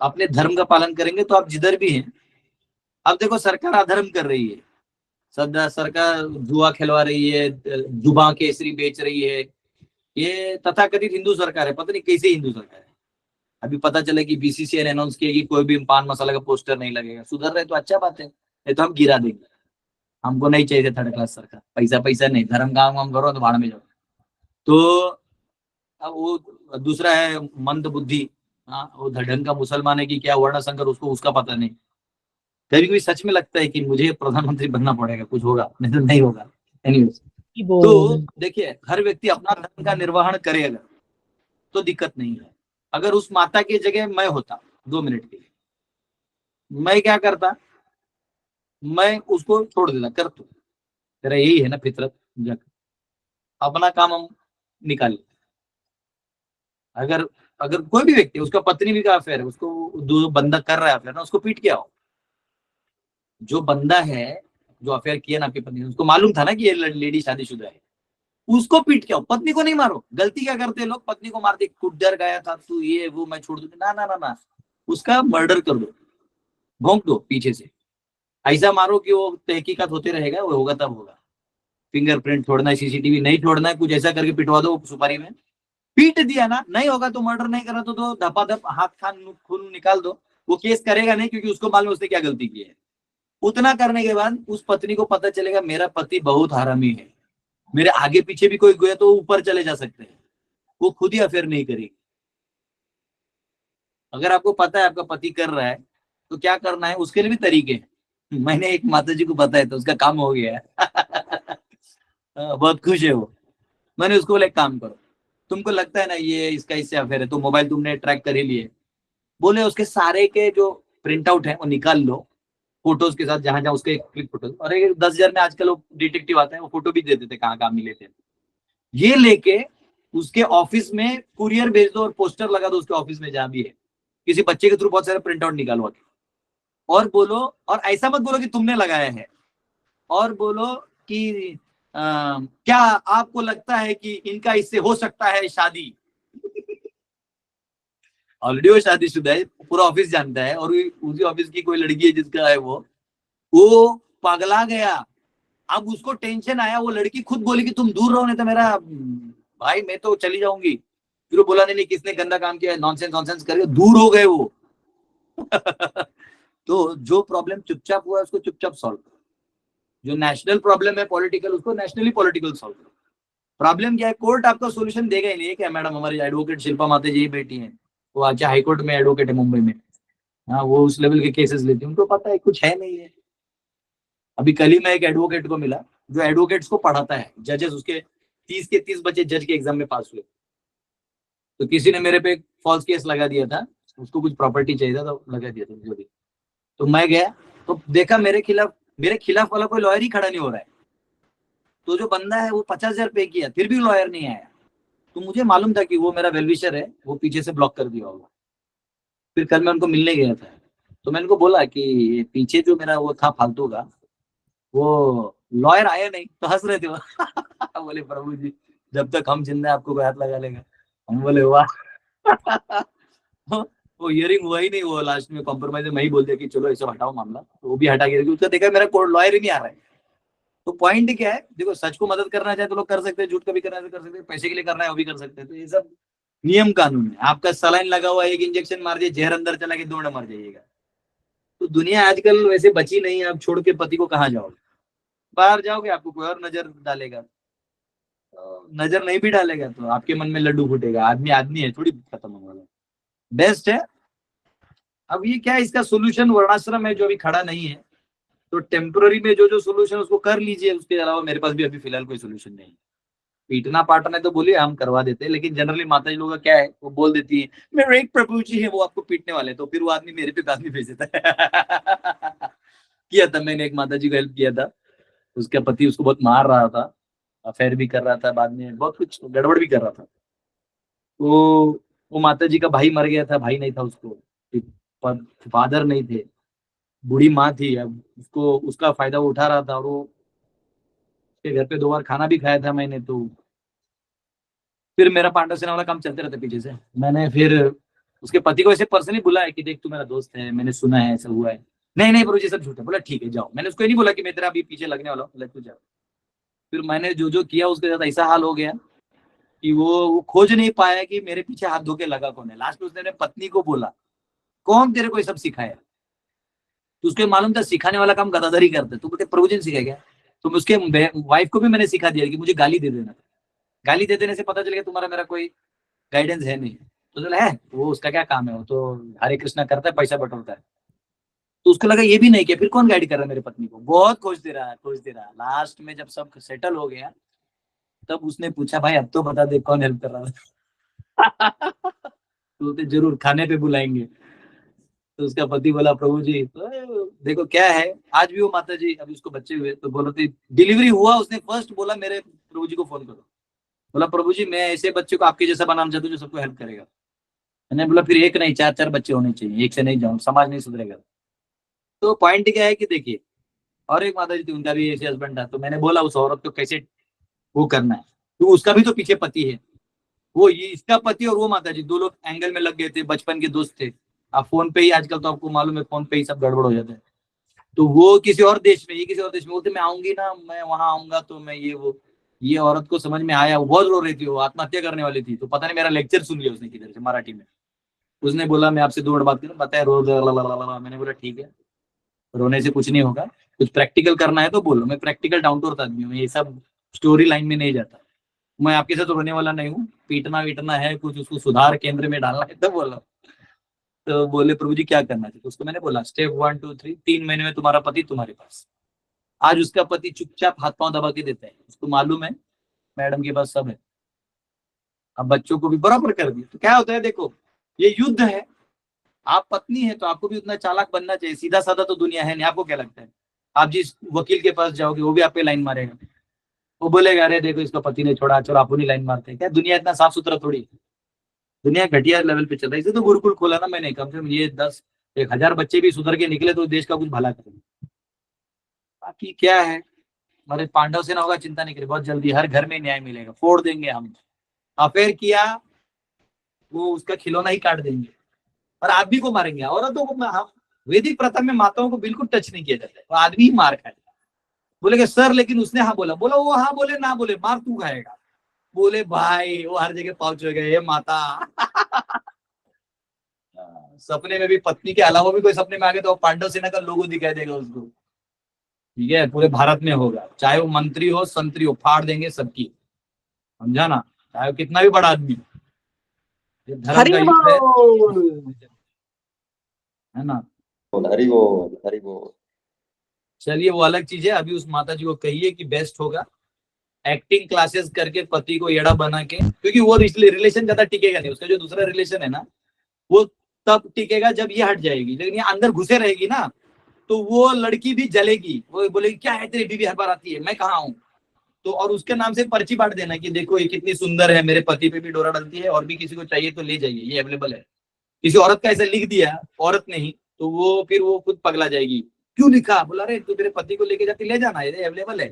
अपने धर्म का पालन करेंगे तो आप जिधर भी हैं। अब देखो सरकार अधर्म कर रही है, सरकार जुआ खिलवा रही है, जुबा केसरी बेच रही है। ये तथाकथित हिंदू सरकार है, पता नहीं कैसे हिंदू सरकार है। अभी पता चला कि बीसीसीआई ने अनाउंस किया कि कोई भी पान मसाला का पोस्टर नहीं लगेगा। सुधर रहे तो अच्छा बात है, नहीं तो हम गिरा देंगे। हमको नहीं चाहिए 3rd क्लास सरकार, पैसा नहीं, धर्म काम करो तो भाड़ में जाओ। तो अब वो दूसरा है मंद बुद्धि, हाँ, वो ढंग का मुसलमान है कि क्या वर्ण संकर, उसको उसका पता नहीं। कभी कभी सच में लगता है कि मुझे प्रधानमंत्री बनना पड़ेगा, कुछ होगा, नहीं तो नहीं होगा। एनीवेज, तो देखिए हर व्यक्ति अपना धर्म का निर्वहन करेगा तो दिक्कत नहीं है। अगर उस माता की जगह मैं होता 2 मिनट के लिए, मैं क्या करता, मैं उसको छोड़ देता, कर तू, तेरा यही है ना फितरत, अपना काम हम निकाल। अगर अगर कोई भी व्यक्ति, उसका पत्नी भी का अफेयर है, उसको जो बंदा कर रहा है अफेयर ना, उसको पीट के आओ। जो बंदा है जो अफेयर किया ना आपकी पत्नी ने, उसको मालूम था ना कि ये लेडी शादीशुदा है, उसको पीट के आओ। पत्नी को नहीं मारो। गलती क्या करते हैं लोग, पत्नी को मारते, कुछ डर गया था तू, ये वो, मैं छोड़ दूंगी, ना ना ना ना, उसका मर्डर कर दो, भोंक दो पीछे से। ऐसा मारो कि वो तहकीकात होते रहेगा, वो होगा तब होगा। फिंगरप्रिंट छोड़ना है, सीसीटीवी नहीं छोड़ना है, कुछ ऐसा करके पिटवा दो सुपारी में। पीट दिया ना, नहीं होगा तो मर्डर नहीं करा तो धपाधप हाथ खान खून निकाल दो। वो केस करेगा नहीं, क्योंकि उसको मालूम उसने क्या गलती की है। उतना करने के बाद उस पत्नी को पता चलेगा मेरा पति बहुत हरामी है, मेरे आगे पीछे भी कोई गया तो ऊपर चले जा सकते हैं, वो खुद ही अफेयर नहीं करेगी। अगर आपको पता है आपका पति कर रहा है तो क्या करना है, उसके लिए भी तरीके हैं। मैंने एक माता जी को बताया तो उसका काम हो गया है। बहुत खुश है वो। मैंने उसको बोला एक काम करो, तुमको लगता है ना ये इसका इससे अफेयर है, तो मोबाइल तुमने ट्रैक कर ही लिए, बोले उसके सारे के जो प्रिंट आउट है वो निकाल लो फोटोज के साथ, जहां जहां उसके क्लिक फोटोज। और 10,000 में आजकल वो डिटेक्टिव आते हैं, वो फोटो भी दे देते कहाँ कहाँ मिले थे। ये लेके उसके ऑफिस में कुरियर भेज दो और पोस्टर लगा दो उसके ऑफिस में जहां भी है। किसी बच्चे के थ्रू बहुत सारे प्रिंट आउट निकालो और बोलो, और ऐसा मत बोलो कि तुमने लगाया है, और बोलो कि क्या आपको लगता है कि इनका इससे हो सकता है शादी। ऑलरेडी वो शादीशुदा है, पूरा ऑफिस जानता है, और उसी ऑफिस की कोई लड़की है जिसका है वो पगला गया। अब उसको टेंशन आया, वो लड़की खुद बोली कि तुम दूर रहो नहीं तो मेरा भाई मैं तो चली जाऊंगी। फिर वो बोला नहीं किसने गंदा काम किया, नॉनसेंस नॉनसेंस करके दूर हो गए वो। तो जो प्रॉब्लम चुपचाप हुआ उसको चुपचाप सॉल्व करो, जो नेशनल प्रॉब्लम है पॉलिटिकल, उसको नेशनली पॉलिटिकल सॉल्व करो। प्रॉब्लम क्या है, कोर्ट आपका सोल्यूशन देगा ही नहीं। क्या मैडम हमारी एडवोकेट शिल्पा माते जी बैठी है, वो अच्छा हाईकोर्ट में एडवोकेट है मुंबई में, हाँ वो उस लेवल के केसेस लेती है, उनको पता है कुछ है नहीं है। अभी कल ही मैं एक एडवोकेट को मिला जो एडवोकेट्स को पढ़ाता है, जजेस, उसके 30 के 30 बच्चे जज के एग्जाम में पास हुए। तो किसी ने मेरे पे एक फॉल्स केस लगा दिया था, उसको कुछ प्रॉपर्टी चाहिए था तो लगा दिया था जो भी। तो मैं गया तो देखा मेरे खिलाफ वाला कोई लॉयर ही खड़ा नहीं हो रहा है। तो जो बंदा है वो 50,000 पे किया, फिर भी लॉयर नहीं आया। तो मुझे मालूम था कि वो मेरा वेलविशर है, वो पीछे से ब्लॉक कर दिया होगा। फिर कल मैं उनको मिलने गया था, तो मैंने उनको बोला कि पीछे जो मेरा वो था फालतू का, वो लॉयर आया नहीं, तो हंस रहे थे वो। बोले प्रभु जी जब तक हम जिंदा आपको कोई हाथ लगा लेगा। हम बोले वाह। वो हियरिंग हुआ ही नहीं, वो लास्ट में कॉम्प्रोमाइज में ही बोल दिया कि चलो ऐसे हटाओ मामला, तो वो भी हटा गया। उसका देखा मेरा कोर्ट लॉयर ही नहीं आ रहा है। तो पॉइंट क्या है, देखो सच को मदद करना चाहे तो लोग कर सकते हैं, झूठ कभी करना है तो कर सकते हैं, पैसे के लिए करना है वो भी कर सकते हैं। तो ये सब नियम कानून है। आपका सलाइन लगा हुआ, एक इंजेक्शन मार दिए, जहर अंदर चला के दौड़ मर जाइएगा। तो दुनिया आजकल वैसे बची नहीं है। आप छोड़ के पति को कहाँ जाओगे, बाहर जाओगे आपको कोई और नजर डालेगा, नजर नहीं भी डालेगा तो आपके मन में लड्डू फूटेगा। आदमी आदमी है, थोड़ी खत्म होगा। बेस्ट है। अब ये क्या है, इसका सोल्यूशन वर्णाश्रम है जो अभी खड़ा नहीं है, तो टेम्पररी में जो सोल्यूशन उसको कर लीजिए। उसके अलावा मेरे पास भी अभी फिलहाल कोई सोल्यूशन नहीं। पीटना पाटना है तो बोलिए हम करवा देते हैं, लेकिन जनरली माता जी लोगों का क्या है, वो बोल देती है मेरे एक प्रभु जी है वो आपको पीटने वाले, तो फिर वो आदमी मेरे पे आदमी भेज देता है। किया था मैंने, एक माता जी को हेल्प किया था, उसका पति उसको बहुत मार रहा था, अफेयर भी कर रहा था, बाद में बहुत कुछ गड़बड़ भी कर रहा था। तो वो माता जी का भाई मर गया था, भाई नहीं था उसको, फादर नहीं थे, बूढ़ी माँ थी। अब उसको उसका फायदा वो उठा रहा था, और वो उसके घर पे 2 बार खाना भी खाया था मैंने। तो फिर मेरा पांडव सेना वाला काम चलते रहता पीछे से। मैंने फिर उसके पति को ऐसे पर्सनली बुलाया कि देख तू मेरा दोस्त है, मैंने सुना है ऐसा हुआ है। नहीं नहीं प्रभु जी सब झूठ है। बोला ठीक है जाओ। मैंने उसको ये नहीं बोला कि मैं तेरा अभी पीछे लगने वाला हूँ, तू जाओ। फिर मैंने जो किया उसके साथ ऐसा हाल हो गया कि वो खोज नहीं पाया कि मेरे पीछे हाथ धो के लगा कौन है। लास्ट में उसने अपने पत्नी को बोला कौन तेरे को ये सब सिखाया। तो उसको मालूम था सिखाने वाला काम गदाधर ही करते। तो बोलते प्रभु जी ने सिखाया क्या। तो उसके वाइफ को भी मैंने सिखा दिया कि मुझे गाली दे देना। गाली दे देने से पता चल गया तुम्हारा मेरा कोई गाइडेंस है नहीं। तो बोला है वो उसका क्या काम है, वो तो हरे कृष्णा करता है, पैसा बटोरता है। तो उसको लगा ये भी नहीं किया, फिर कौन गाइड कर रहा है मेरे पत्नी को, बहुत खोजते रहा। लास्ट में जब सब सेटल हो गया तब उसने पूछा भाई अब तो बता दे कौन हेल्प कर रहा था। तो बोलते जरूर खाने पे बुलाएंगे। तो उसका पति बोला प्रभु जी तो देखो क्या है, आज भी वो माता जी अभी उसको बच्चे हुए तो बोलते डिलीवरी हुआ, उसने फर्स्ट बोला मेरे प्रभु जी को फोन करो। बोला प्रभु जी मैं ऐसे बच्चे को आपके जैसा बनाना चाहता हूँ जो सबको हेल्प करेगा। मैंने बोला फिर एक नहीं 4 बच्चे होने चाहिए, एक से नहीं जाऊँ, समाज नहीं सुधरेगा। तो पॉइंट क्या है कि देखिए, और एक माता जी थी उनका भी ऐसे हस्बैंड था, तो मैंने बोला उस औरत को कैसे वो करना है, तो उसका भी तो पीछे पति है, वो ये इसका पति और वो माता जी 2 लोग एंगल में लग गए थे, बचपन के दोस्त थे। आप फोन पे ही आजकल तो आपको मालूम है फोन पे ही सब गड़बड़ हो जाता है। तो वो किसी और देश में, ये किसी और देश में, बोलते मैं आऊंगी ना, मैं वहां आऊंगा तो मैं ये औरत को समझ में आया, वो बहुत रो रही थी, वो आत्महत्या करने वाली थी। तो पता नहीं मेरा लेक्चर सुन लिया उसने किधर से मराठी में। उसने बोला मैं आपसे 2 मिनट बात करूं, बताया रो मैंने बोला ठीक है, रोने से कुछ नहीं होगा, कुछ प्रैक्टिकल करना है तो बोलो। मैं प्रैक्टिकल डाउन टू अर्थ आदमी हूँ, ये सब स्टोरी लाइन में नहीं जाता। मैं आपके साथ रोने वाला नहीं हूँ, पीटना वीटना है, कुछ उसको सुधार केंद्र में डालना है तो बोलो। तो बोले प्रभु जी क्या करना चाहिए, तो उसको मैंने बोला स्टेप 1 2 3, 3 महीने में तुम्हारा पति तुम्हारे पास। आज उसका पति चुपचाप हाथ पांव दबा के देता है, उसको मालूम है मैडम के पास सब है। अब बच्चों को भी बराबर कर दिया। तो क्या होता है देखो, ये युद्ध है, आप पत्नी है तो आपको भी उतना चालाक बनना चाहिए। सीधा साधा तो दुनिया है नहीं। आपको क्या लगता है आप जिस वकील के पास जाओगे वो भी आप पे लाइन मारेगा, वो बोलेगा अरे देखो इसका पति ने छोड़ा, चलो आप नहीं लाइन मारते। क्या दुनिया इतना साफ सुथरा थोड़ी, दुनिया घटिया लेवल पे चल रहा है। इसे तो गुरुकुल खोला ना मैंने, कम से कम ये 10-1000 बच्चे भी सुधर के निकले तो देश का कुछ भला करेंगे। बाकी क्या है, हमारे पांडव से ना होगा, चिंता नहीं करें, बहुत जल्दी हर घर में न्याय मिलेगा, फोड़ देंगे हम। अफेयर किया वो उसका खिलौना ही काट देंगे, और आदमी को मारेंगे। औरतों को वैदिक प्रथा में माताओं को बिल्कुल टच नहीं किया जाता है, वो आदमी ही मार खाएगा। बोलेगे सर लेकिन उसने हाँ बोला, बोला वो हाँ बोले ना बोले मार तू खाएगा। बोले भाई वो हर जगह पहुंच गए माता। सपने में भी पत्नी के अलावा भी कोई सपने में आ गए तो पांडव सेना का लोगो दिखाई देगा उसको, ठीक है, पूरे भारत में होगा, चाहे वो मंत्री हो संतरी हो, फाड़ देंगे सबकी, समझा ना, चाहे वो कितना भी बड़ा आदमी। ये धर्म का युद्ध है ना। हरि बोल हरि बोल। चलिए वो अलग चीज है। अभी उस माता जी को कहिए कि बेस्ट होगा एक्टिंग क्लासेस करके पति को येड़ा बना के, क्योंकि वो रिलेशन ज्यादा टिकेगा नहीं। उसका जो दूसरा रिलेशन है ना वो तब टिकेगा जब ये हट जाएगी, लेकिन ये अंदर घुसे रहेगी ना तो वो लड़की भी जलेगी, वो बोलेगी क्या है तेरी बीवी हर बार आती है, मैं कहाँ हूँ। तो और उसके नाम से पर्ची बांट देना कि देखो ये कितनी सुंदर है, मेरे पति पे भी डोरा डालती है, और भी किसी को चाहिए तो ले जाइए, ये अवेलेबल है। किसी औरत का ऐसा लिख दिया औरत नहीं तो वो फिर वो खुद पगला जाएगी, क्यों लिखा, बोला अरे तू मेरे पति को लेके जाती, ले जाना, ये अवेलेबल है,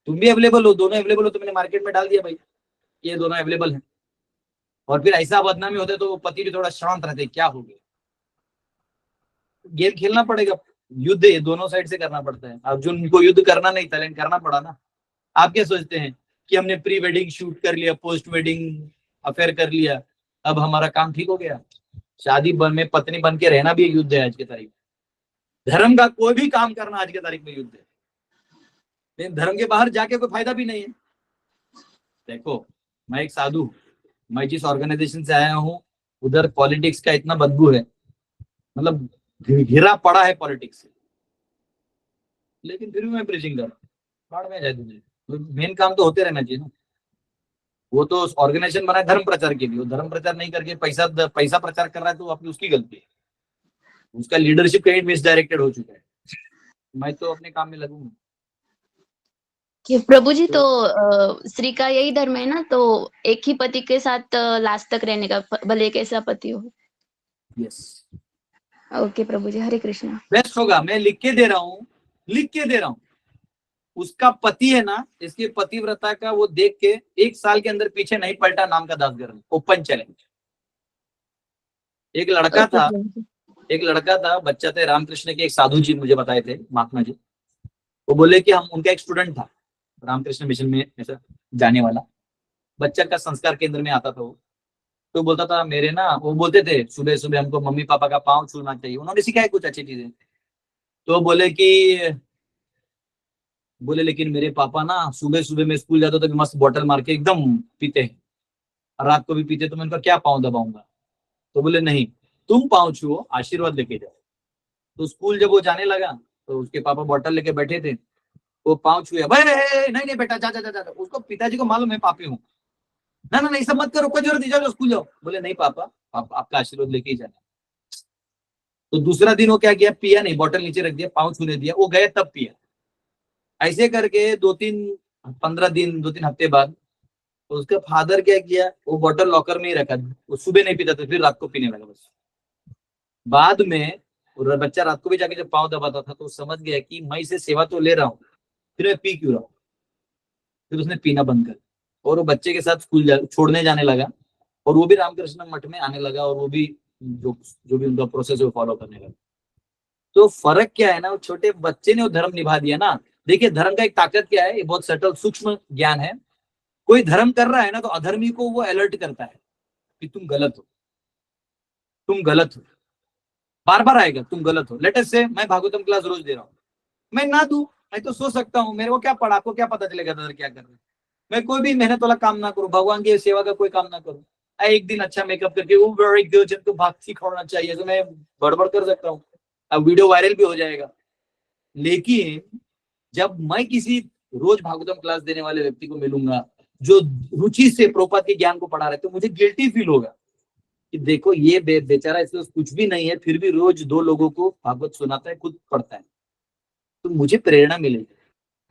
तुम भी अवेलेबल हो, दोनों अवेलेबल हो, तो मैंने मार्केट में डाल दिया भाई, ये दोनों अवेलेबल है। और फिर ऐसा बदनामी होता है तो वो पति भी थोड़ा शांत रहते, क्या हो गया। गेम खेलना पड़ेगा, युद्ध ये दोनों साइड से करना पड़ता है। अब जो उनको युद्ध करना नहीं था लेकिन करना पड़ा ना। आप क्या सोचते हैं कि हमने प्री वेडिंग शूट कर लिया, पोस्ट वेडिंग अफेयर कर लिया, अब हमारा काम ठीक हो गया। शादी में पत्नी बन के रहना भी युद्ध है आज के तारीख में। धर्म का कोई भी काम करना आज के तारीख में युद्ध है, लेकिन धर्म के बाहर जाके कोई फायदा भी नहीं है। देखो मैं एक साधु हूं, मैं जिस ऑर्गेनाइजेशन से आया हूँ उधर पॉलिटिक्स का इतना बदबू है, मतलब घिरा पड़ा है पॉलिटिक्स से, लेकिन फिर भी मैं प्रीचिंग कर रहा हूँ। बाढ़ में जाए तुझे, मेन काम तो होते रहना चाहिए ना। वो तो ऑर्गेनाइजेशन बना है धर्म प्रचार के लिए, वो धर्म प्रचार नहीं करके पैसा प्रचार कर रहा है तो अपनी उसकी गलती है, उसका लीडरशिप कहीं मिसडायरेक्टेड हो चुका है। मैं तो अपने काम में लगूंगा। कि प्रभु जी तो स्त्री का यही धर्म है ना, तो एक ही पति के साथ लास्ट तक रहने का, भले कैसा पति हो। यस ओके प्रभु जी, हरे कृष्णा। बेस्ट होगा। मैं लिख के दे रहा हूँ, उसका पति है ना, इसकी पतिव्रता का वो देख के 1 साल के अंदर पीछे नहीं पलटा, नाम का दासगर्भ, ओपन चैलेंज। एक लड़का था, बच्चा थे, रामकृष्ण के एक साधु जी मुझे बताए थे, महात्मा जी, वो बोले कि हम उनका एक स्टूडेंट था रामकृष्ण मिशन में ऐसा जाने वाला, बच्चा का संस्कार केंद्र में आता था वो, तो बोलता था मेरे ना, वो बोलते थे सुबह सुबह हमको मम्मी पापा का पाँव छूना चाहिए, उन्होंने सिखाया कुछ अच्छी चीजें। तो बोले लेकिन मेरे पापा ना सुबह सुबह में स्कूल जाते तो मस्त बॉटल मार के एकदम पीते हैं, रात को भी पीते, तो मैं उनका क्या पाँव दबाऊंगा। तो बोले नहीं, तुम पाँव छुओ, आशीर्वाद लेके जाओ। तो स्कूल जब वो जाने लगा तो उसके पापा बॉटल लेके बैठे थे, वो पाँव छुए, भाई नहीं नहीं बेटा जा जा जा जा। उसको पिताजी को मालूम है पापी हूँ, ना ना नहीं सब मत करो, कोई जरूरत नहीं, जाओ स्कूल जाओ। बोले नहीं पापा, आपका आशीर्वाद लेके ही जाना। तो दूसरा दिन वो क्या किया, पिया नहीं, बॉटल नीचे रख दिया, पाँव छूने दिया, वो गए तब पिया। ऐसे करके 2-3 हफ्ते बाद उसका फादर क्या किया, वो बॉटल लॉकर में ही रखा, वो सुबह नहीं पीता था, फिर रात को पीने लगा बस। बाद में और बच्चा रात को भी जाके जब पाँव दबाता था तो समझ गया कि मैं इसे सेवा तो ले रहा हूँ, फिर मैं पी क्यों रहा हूँ। फिर उसने पीना बंद कर, और वो बच्चे के साथ स्कूल छोड़ने जाने लगा, और वो भी रामकृष्ण मठ में आने लगा, और वो भी जो भी उनका प्रोसेस है वो फॉलो करने लगा। तो फर्क क्या है ना, वो छोटे बच्चे ने वो धर्म निभा दिया ना। देखिए धर्म का एक ताकत क्या है, ये बहुत सटल सूक्ष्म ज्ञान है। कोई धर्म कर रहा है ना तो अधर्मी को वो अलर्ट करता है कि तुम गलत हो, तुम गलत हो, बार बार आएगा तुम गलत हो। लेटेस्ट से मैं भागवतम क्लास रोज दे रहा हूँ, मैं ना दूं, मैं तो सो सकता हूँ, मेरे को क्या पड़ा, आपको क्या पता चलेगा दादा क्या कर रहे हैं। मैं कोई भी मेहनत वाला काम ना करूँ, भगवान की सेवा का कोई काम ना करूँ, एक दिन अच्छा मेकअप करके वो वेरी गुड, जिनको भक्ति खोना चाहिए, तो मैं बड़बड़ कर सकता हूँ, अब वीडियो वायरल भी हो जाएगा। लेकिन जब मैं किसी रोज भागवतम क्लास देने वाले व्यक्ति को मिलूंगा जो रुचि से प्रभुपाद के ज्ञान को पढ़ा रहे, तो मुझे गिल्टी फील होगा कि देखो ये बेचारा इसमें कुछ भी नहीं है, फिर भी रोज 2 लोगों को भागवत सुनाता है, खुद पढ़ता है, तो मुझे प्रेरणा मिलेगी।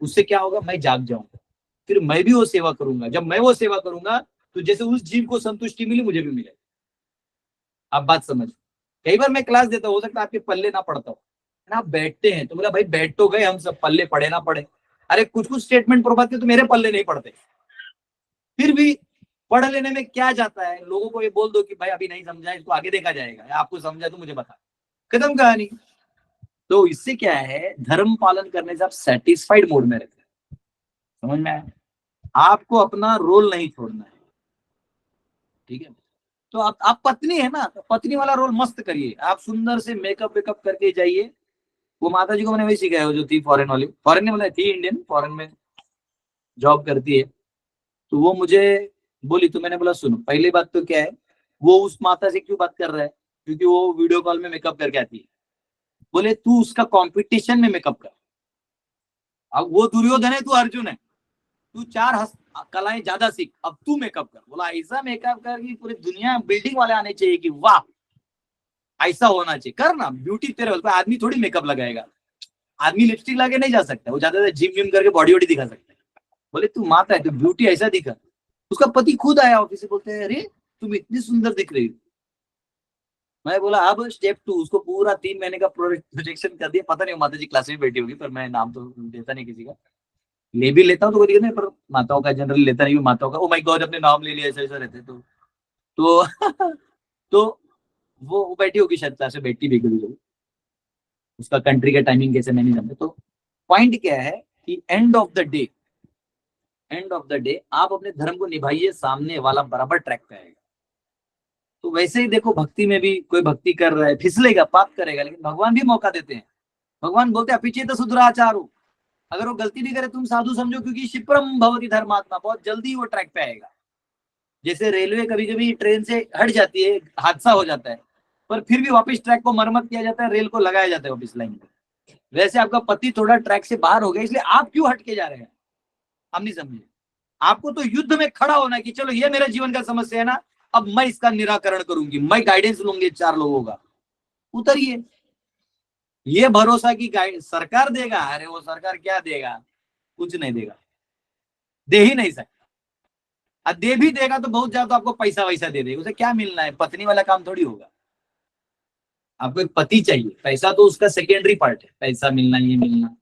उससे क्या होगा, मैं जाग जाऊंगा, फिर मैं भी वो सेवा करूंगा। जब मैं वो सेवा करूंगा तो जैसे उस जीव को संतुष्टि मिली, मुझे भी मिलेगी। आप बात समझ। कई बार मैं क्लास देता हूँ, हो सकता है आपके पल्ले ना पढ़ता हूँ ना, आप बैठते हैं तो बोला भाई बैठ तो गए हम सब, पल्ले पढ़े ना पढ़े। अरे कुछ कुछ स्टेटमेंट प्रभात के तो मेरे पल्ले नहीं पढ़ते, फिर भी पढ़ लेने में क्या जाता है। लोगों को ये बोल दो कि भाई अभी नहीं समझा, इसको आगे देखा जाएगा, आपको समझा तो मुझे बता, खत्म कहानी। तो इससे क्या है, धर्म पालन करने से आप सेटिस्फाइड मोड में रहते हैं, समझ में आया। आपको अपना रोल नहीं छोड़ना है, ठीक है। तो आप पत्नी है ना, तो पत्नी वाला रोल मस्त करिए, आप सुंदर से मेकअप वेकअप करके जाइए। वो माता जी को मैंने वही सिखाया, जो थी फॉरेन वाली, फॉरेन में मतलब थी इंडियन, फॉरेन में जॉब करती है। तो वो मुझे बोली, तो मैंने बोला सुनो, पहली बात तो क्या है, वो उस माता से क्यों बात कर रहा है, क्योंकि वो वीडियो कॉल में मेकअप करके आती है। बोले तू उसका कंपटीशन में मेकअप कर, अब वो दुर्योधन है, तू अर्जुन है, तू 4 कलाएं ज्यादा सीख, अब तू मेकअप कर। बोला ऐसा मेकअप कर कि पूरी दुनिया बिल्डिंग वाले आने चाहिए कि वाह ऐसा होना चाहिए, कर ना, ब्यूटी तेरे उसमें। आदमी थोड़ी मेकअप लगाएगा, आदमी लिपस्टिक लगा नहीं जा सकता, वो ज्यादा जिम विम करके बॉडी वॉडी दिखा सकता है। बोले तू माता है तो ब्यूटी ऐसा दिखा। उसका पति खुद आया ऑफिस से, बोलते हैं अरे तुम इतनी सुंदर दिख रही हो। मैं बोला अब स्टेप 2, उसको पूरा 3 महीने का प्रोजेक्शन कर दिया। पता नहीं माता जी क्लास में बैठी होगी, पर मैं नाम तो देता नहीं किसी का, ले भी लेता हूँ तो कोई दिक्कत नहीं, पर माताओं का जनरली लेता नहीं, माताओं का ओ माय गॉड अपने नाम ले लिया, ऐसा ऐसा रहते तो तो वो बैठी होगी शायद क्लास में, बैठी भी कभी, उसका कंट्री का टाइमिंग कैसे मैं नहीं जानता। तो पॉइंट क्या है कि एंड ऑफ द डे आप अपने धर्म को निभाइए, सामने वाला बराबर ट्रैक पे आएगा। तो वैसे ही देखो भक्ति में भी कोई भक्ति कर रहा है, फिसलेगा, पाप करेगा, लेकिन भगवान भी मौका देते हैं। भगवान बोलते हैं अपीचेत सुधराचारो, अगर वो गलती भी करे तुम साधु समझो, क्योंकि क्षिप्रम भवति धर्मात्मा, बहुत जल्दी वो ट्रैक पे आएगा। जैसे रेलवे कभी कभी ट्रेन से हट जाती है, हादसा हो जाता है, पर फिर भी वापस ट्रैक को मरम्मत किया जाता है, रेल को लगाया जाता है वापस लाइन पे। वैसे आपका पति थोड़ा ट्रैक से बाहर हो गया, इसलिए आप क्यों हट के जा रहे हैं, हम नहीं समझे। आपको तो युद्ध में खड़ा होना है कि चलो ये मेरे जीवन का समस्या है ना, अब मैं इसका निराकरण करूंगी, मैं गाइडेंस लूंगी 4 लोगों का। उतरिए, ये भरोसा कि सरकार देगा, अरे वो सरकार क्या देगा, कुछ नहीं देगा, दे ही नहीं सकता। दे भी देगा तो बहुत ज्यादा आपको पैसा वैसा दे देगा, उसे क्या मिलना है, पत्नी वाला काम थोड़ी होगा। आपको एक पति चाहिए, पैसा तो उसका सेकेंडरी पार्ट है, पैसा मिलना ये मिलना।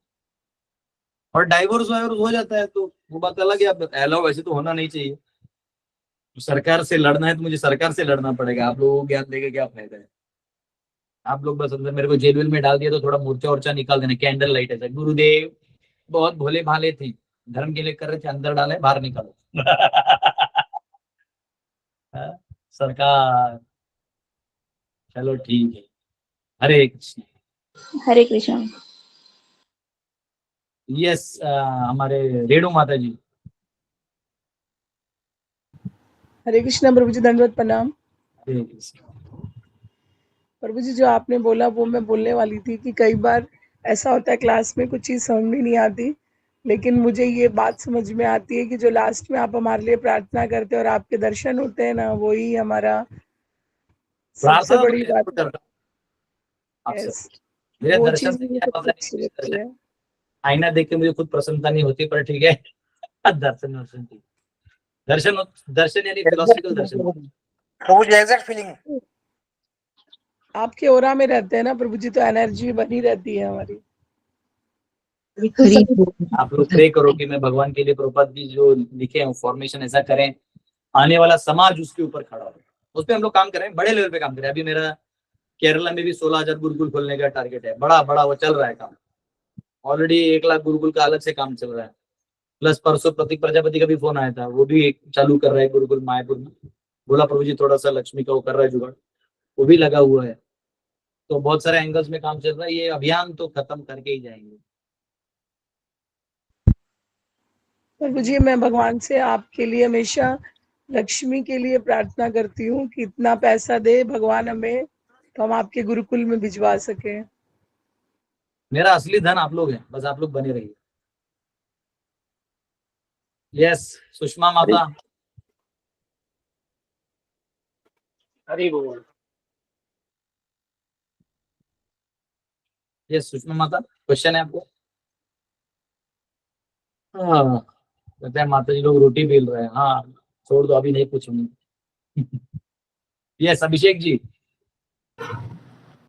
और डाइवोर्स वाइवोर्स हो जाता है तो वो बात अलग है, आप अलाउ वैसे तो होना नहीं चाहिए। तो सरकार से लड़ना है तो मुझे सरकार से लड़ना पड़ेगा, आप लोगों को ज्ञान देगा क्या फायदा है। आप लोग बस अंदर मेरे को जेल वेल में डाल दिया तो थोड़ा मूर्छा उर्चा निकाल देना, कैंडल लाइट है। गुरुदेव बहुत भोले भाले थे, धर्म के लिए कर रहे थे, अंदर डाले बाहर निकालो। सरकार, चलो ठीक है। हरे कृष्ण। हरे कृष्ण। यस, हमारे रेणु माता जी। हरे कृष्णा प्रभु जी, दंडवत प्रणाम। हरे कृष्ण। प्रभु जी जो आपने बोला वो मैं बोलने वाली थी कि कई बार ऐसा होता है क्लास में कुछ चीज समझ में नहीं आती, लेकिन मुझे ये बात समझ में आती है कि जो लास्ट में आप हमारे लिए प्रार्थना करते हैं और आपके दर्शन होते हैं ना, वही हमारा सबसे प्रार्थना तो बड़ी मैं बात जरूर है। करता हूँ आपसे। यस, मेरे वो दर्शन चीज से मुझे क्या सबसे पता अच्छी नहीं, लगती दर्शन है। आईना देख के मुझे खुद प्रसन्नता नहीं होती, पर ठीक है। दर्शन दर्शन ठीक। दर्शन दर्शन यानी फिलोसफिकल दर्शन। प्रभु जी एग्जैक्ट फीलिंग आपके ओरा में रहते हैं ना प्रभु जी, तो एनर्जी बनी रहती है हमारी। आप लोग प्रे करो कि मैं भगवान के लिए प्रभुपाद जी जो लिखे हैं फॉर्मेशन ऐसा करें, आने वाला समाज उसके ऊपर खड़ा हो। उस पर हम लोग काम करें, बड़े लेवल पे काम करें। अभी मेरा केरला में भी 16,000 गुरुकुल खोलने का टारगेट है, बड़ा बड़ा वो चल रहा है काम। ऑलरेडी 1 लाख गुरुकुल का अलग से काम चल रहा है। प्लस परसों प्रतीक प्रजापति का भी फोन आया था, वो भी एक चालू कर रहा है गुरुकुल मायापुर में। बोला प्रभु जी थोड़ा सा लक्ष्मी का वो कर रहा है जुगाड़, वो भी लगा हुआ है। तो बहुत सारे एंगल्स में काम चल रहा है। ये अभियान तो खत्म करके ही जाएंगे। प्रभु जी मैं भगवान से आपके लिए हमेशा लक्ष्मी के लिए प्रार्थना करती हूँ कि इतना पैसा दे भगवान हमें, तो हम आपके गुरुकुल में भिजवा सके। मेरा असली धन आप लोग हैं, बस आप लोग बने रहिए। यस सुषमा माता। हरि बोल। यस सुषमा माता, क्वेश्चन है आपको? हाँ, कहते हैं माता जी लोग रोटी बेल रहे हैं। हाँ छोड़ दो, अभी नहीं पूछूंगी। यस अभिषेक जी।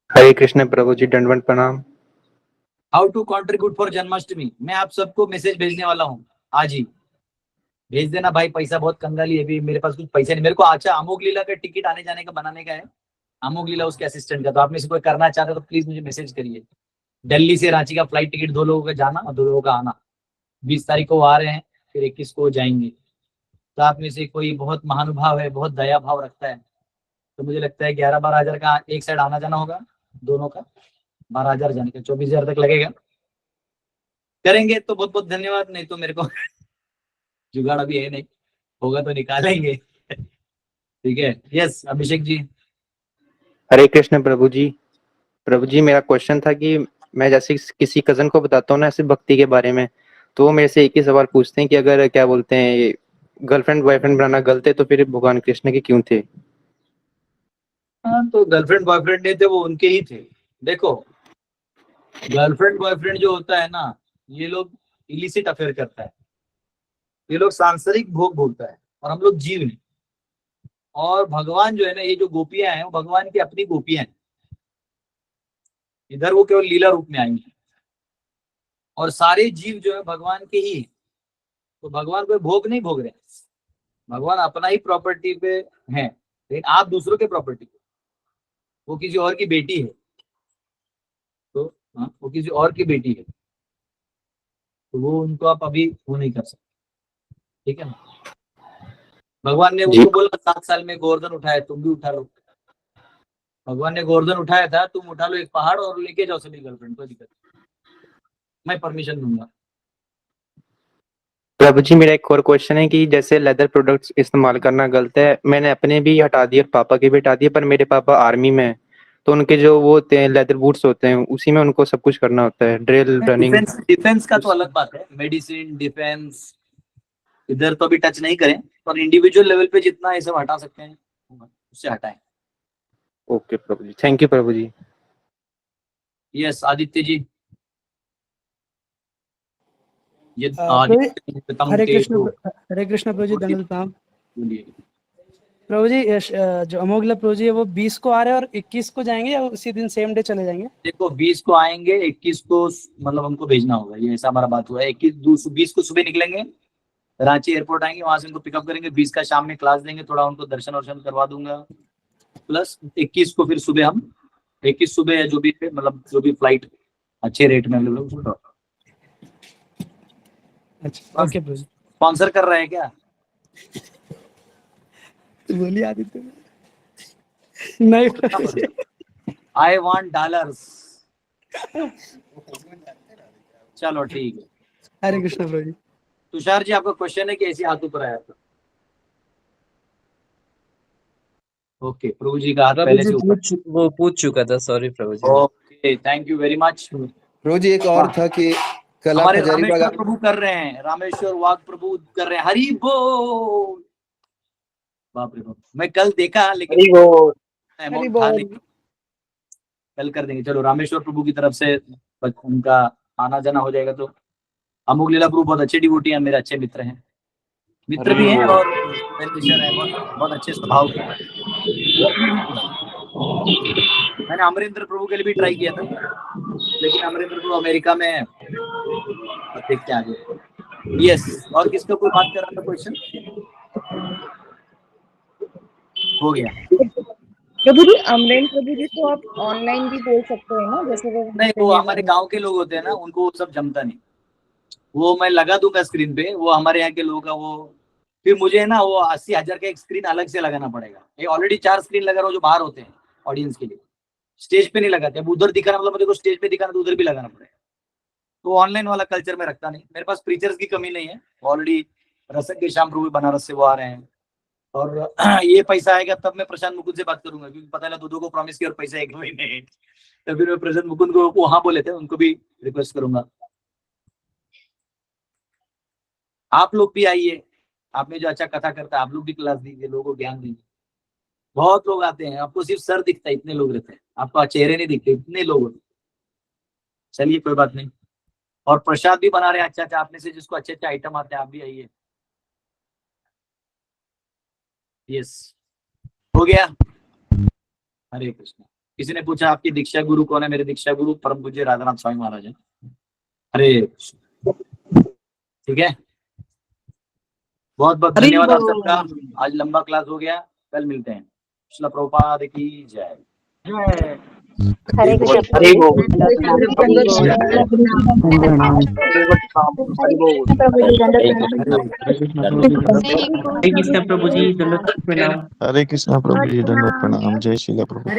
हरे कृष्ण प्रभु जी, दंडवत प्रणाम। How to contribute for Janmashtami, मैं आप सबको मैसेज भेजने वाला हूँ आज ही। भेज देना भाई, पैसा बहुत कंगाली है, अभी मेरे पास कुछ पैसे नहीं। मेरे को अच्छा अमोघ लीला का टिकट आने जाने का बनाने का है, अमोघ लीला उसके असिस्टेंट का। तो आप में से कोई करना चाहते हो तो प्लीज मुझे मैसेज करिए। दिल्ली से रांची का फ्लाइट टिकट 2 लोगों का जाना और 2 लोगों का आना। 20 तारीख को आ रहे हैं, फिर 21 को जाएंगे। तो आप में से कोई बहुत महानुभाव है, बहुत दया भाव रखता है, तो मुझे लगता है 11-12 हजार का एक साइड आना जाना होगा दोनों का। 12 हजार जाने का, 24 हजार तक लगेगा। करेंगे तो बहुत बहुत धन्यवाद, नहीं तो मेरे को जुगाड़ अभी है नहीं, होगा तो निकालेंगे। ठीक है। यस अभिषेक जी। हरे कृष्ण प्रभु जी। प्रभु जी मेरा क्वेश्चन था कि मैं जैसे किसी कजन को बताता हूँ ना ऐसे भक्ति के बारे में, तो वो मेरे से एक ही सवाल पूछते हैं कि अगर क्या बोलते हैं गर्लफ्रेंड बॉयफ्रेंड बनाना गलत है तो फिर भगवान कृष्ण के क्यों थे? हाँ तो गर्लफ्रेंड बॉयफ्रेंड नहीं थे, वो उनके ही थे। देखो गर्लफ्रेंड बॉयफ्रेंड जो होता है ना, ये लोग इलिसिट अफेयर करता है, ये लोग सांसारिक भोग भोगता है, और हम लोग जीव नहीं। और भगवान जो है ना, ये जो गोपियां हैं वो भगवान की अपनी गोपियां हैं। इधर वो केवल लीला रूप में आई हैं, और सारे जीव जो है भगवान के ही हैं। तो भगवान कोई भोग नहीं भोग रहे हैं, भगवान अपना ही प्रॉपर्टी पे है, लेकिन आप दूसरों के प्रॉपर्टी पे। वो किसी और की बेटी है, तो हाँ, वो किसी और की बेटी है, तो वो उनको आप अभी वो नहीं कर सकते। ठीक है ना? भगवान ने जी उनको बोला 7 साल में गोवर्धन उठाया, तुम भी उठा लो। भगवान ने गोवर्धन उठाया था, तुम उठा लो एक पहाड़ और लेके जाओ सभी गर्लफ्रेंड, कोई दिक्कत नहीं, मैं परमिशन दूंगा। प्रभु जी मेरा एक और क्वेश्चन है कि जैसे लेदर प्रोडक्ट्स इस्तेमाल करना गलत है, मैंने अपने भी हटा दिए और पापा के भी हटा दिए, पर मेरे पापा आर्मी में हैं, तो उनके जो वो होते हैं लेदर बूट्स होते हैं उसी में उनको सब कुछ करना होता है, ड्रिल रनिंग। डिफेंस डिफेंस का तो अलग बात है, मेडिसिन डिफेंस इधर तो अभी टच नहीं करें, पर इंडिविजुअल लेवल पे जितना ये सब हटा सकते हैं उससे हटाएं। ओके प्रभु जी, थैंक यू प्रभु जी। यस आदित्य जी। ये प्रभु जी, आदित्य हरे कृष्ण प्रभु जी, दंडवत प्रणाम। बोलिए। प्रभु जी जो अमोघ लीला प्रभु जी है वो 20 को आ रहे हैं और 21 को जाएंगे या उसी दिन सेम डे चले जाएंगे? देखो 20 को आएंगे, 21 को मतलब हमको भेजना होगा, ये ऐसा हमारा बात हुआ है। 20 को सुबह निकलेंगे, रांची एयरपोर्ट आएंगे, वहां से उनको पिकअप करेंगे। 20 का शाम में क्लास देंगे, थोड़ा उनको दर्शन वर्शन करवा दूंगा। प्लस 21 को फिर सुबह हम 21 सुबह जो भी मतलब जो भी फ्लाइट अच्छे रेट में अवेलेबल। अच्छा ओके प्रभु जी। स्पॉन्सर कर रहे हैं क्या? बोलिए आदित्य। नहीं प्रभु जी। I want dollars. चलो ठीक है। हरे कृष्ण प्रभु जी। तुषार जी आपका क्वेश्चन है कि ऐसे हाथ ऊपर आया था। ओके, प्रभु जी का हाथ प्रभु पहले जी से ऊपर। वो पूछ चुका था, सॉरी प्रभु जी। Okay, thank you very much. प्रभु जी एक और था कि कल आप हमारे हजारीबाग रामेश्वर प्रभु कर रहे हैं, रामेश्वर वाग प्रभु कर रहे हैं, हरि बोल। बाप रे बाप, मैं कल देखा लेकिन हरि अमाउंट था नहीं, बोल। कल कर देंगे। चलो, रामेश्वर प्रभु की तरफ से उनका आना जाना हो जाएगा। तो अमोघ लीला प्रभु बहुत अच्छे डिवोटी हैं, मेरे अच्छे मित्र हैं, मित्र भी हैं और वेल विशर हैं, बहुत अच्छे स्वभाव के। मैंने अमरेंद्र प्रभु के लिए भी ट्राई किया था, लेकिन अमरेंद्र प्रभु अमेरिका में है, अब देखते हैं आगे। यस, और किसका कोई बात कर रहा था, क्वेश्चन हो गया? प्रभु जी, अमरेंद्र प्रभु जी को आप ऑनलाइन भी बोल सकते हैं ना, जैसे वो नहीं, वो हमारे गांव के लोग होते हैं ना, उनको वो सब जमता नहीं। वो मैं लगा दूंगा स्क्रीन पे, वो हमारे यहाँ के लोगों का वो, फिर मुझे है ना वो 80,000 का एक स्क्रीन अलग से लगाना पड़ेगा। ये ऑलरेडी 4 स्क्रीन लगा रहा हूँ जो बाहर होते हैं ऑडियंस के लिए, स्टेज पे नहीं लगाते। अब उधर दिखाना मतलब मुझे को स्टेज पे दिखाना तो उधर भी लगाना पड़ेगा। तो ऑनलाइन वाला कल्चर में रखता नहीं। मेरे पास प्रीचर्स की कमी नहीं है, ऑलरेडी रसक के श्याम प्रभु बनारस से वो आ रहे हैं, और ये पैसा आएगा तब मैं प्रशांत मुकुंद से बात करूंगा, क्योंकि पता है दो को प्रॉमिस किया और पैसा एक महीने, तो फिर मैं प्रशांत मुकुंद को वहां बोले थे, उनको भी रिक्वेस्ट करूंगा। आप लोग भी आइए, आप में जो अच्छा कथा करता है आप लोग भी क्लास दीजिए, लोगों को ज्ञान दीजिए। बहुत लोग आते हैं, आपको सिर्फ सर दिखता है, इतने लोग रहते हैं, आपको चेहरे नहीं दिखते, इतने लोग होते हैं। चलिए कोई बात नहीं। और प्रसाद भी बना रहे हैं अच्छा अच्छा, आप में से जिसको अच्छे अच्छे आइटम आते हैं आप भी आइए। यस, हो गया। हरे कृष्ण। किसी ने पूछा आपकी दीक्षा गुरु कौन है? मेरे दीक्षा गुरु परम पूज्य राधानाथ स्वामी महाराज हैं। हरे कृष्ण। ठीक है, बहुत बहुत धन्यवाद आप सबका। आज लंबा क्लास हो गया, कल मिलते हैं। श्रील प्रभुपाद की जय। हरे कृष्ण। हरे बोल। हरे कृष्ण प्रभु जी, दंडवत प्रणाम। जय श्रील प्रभु।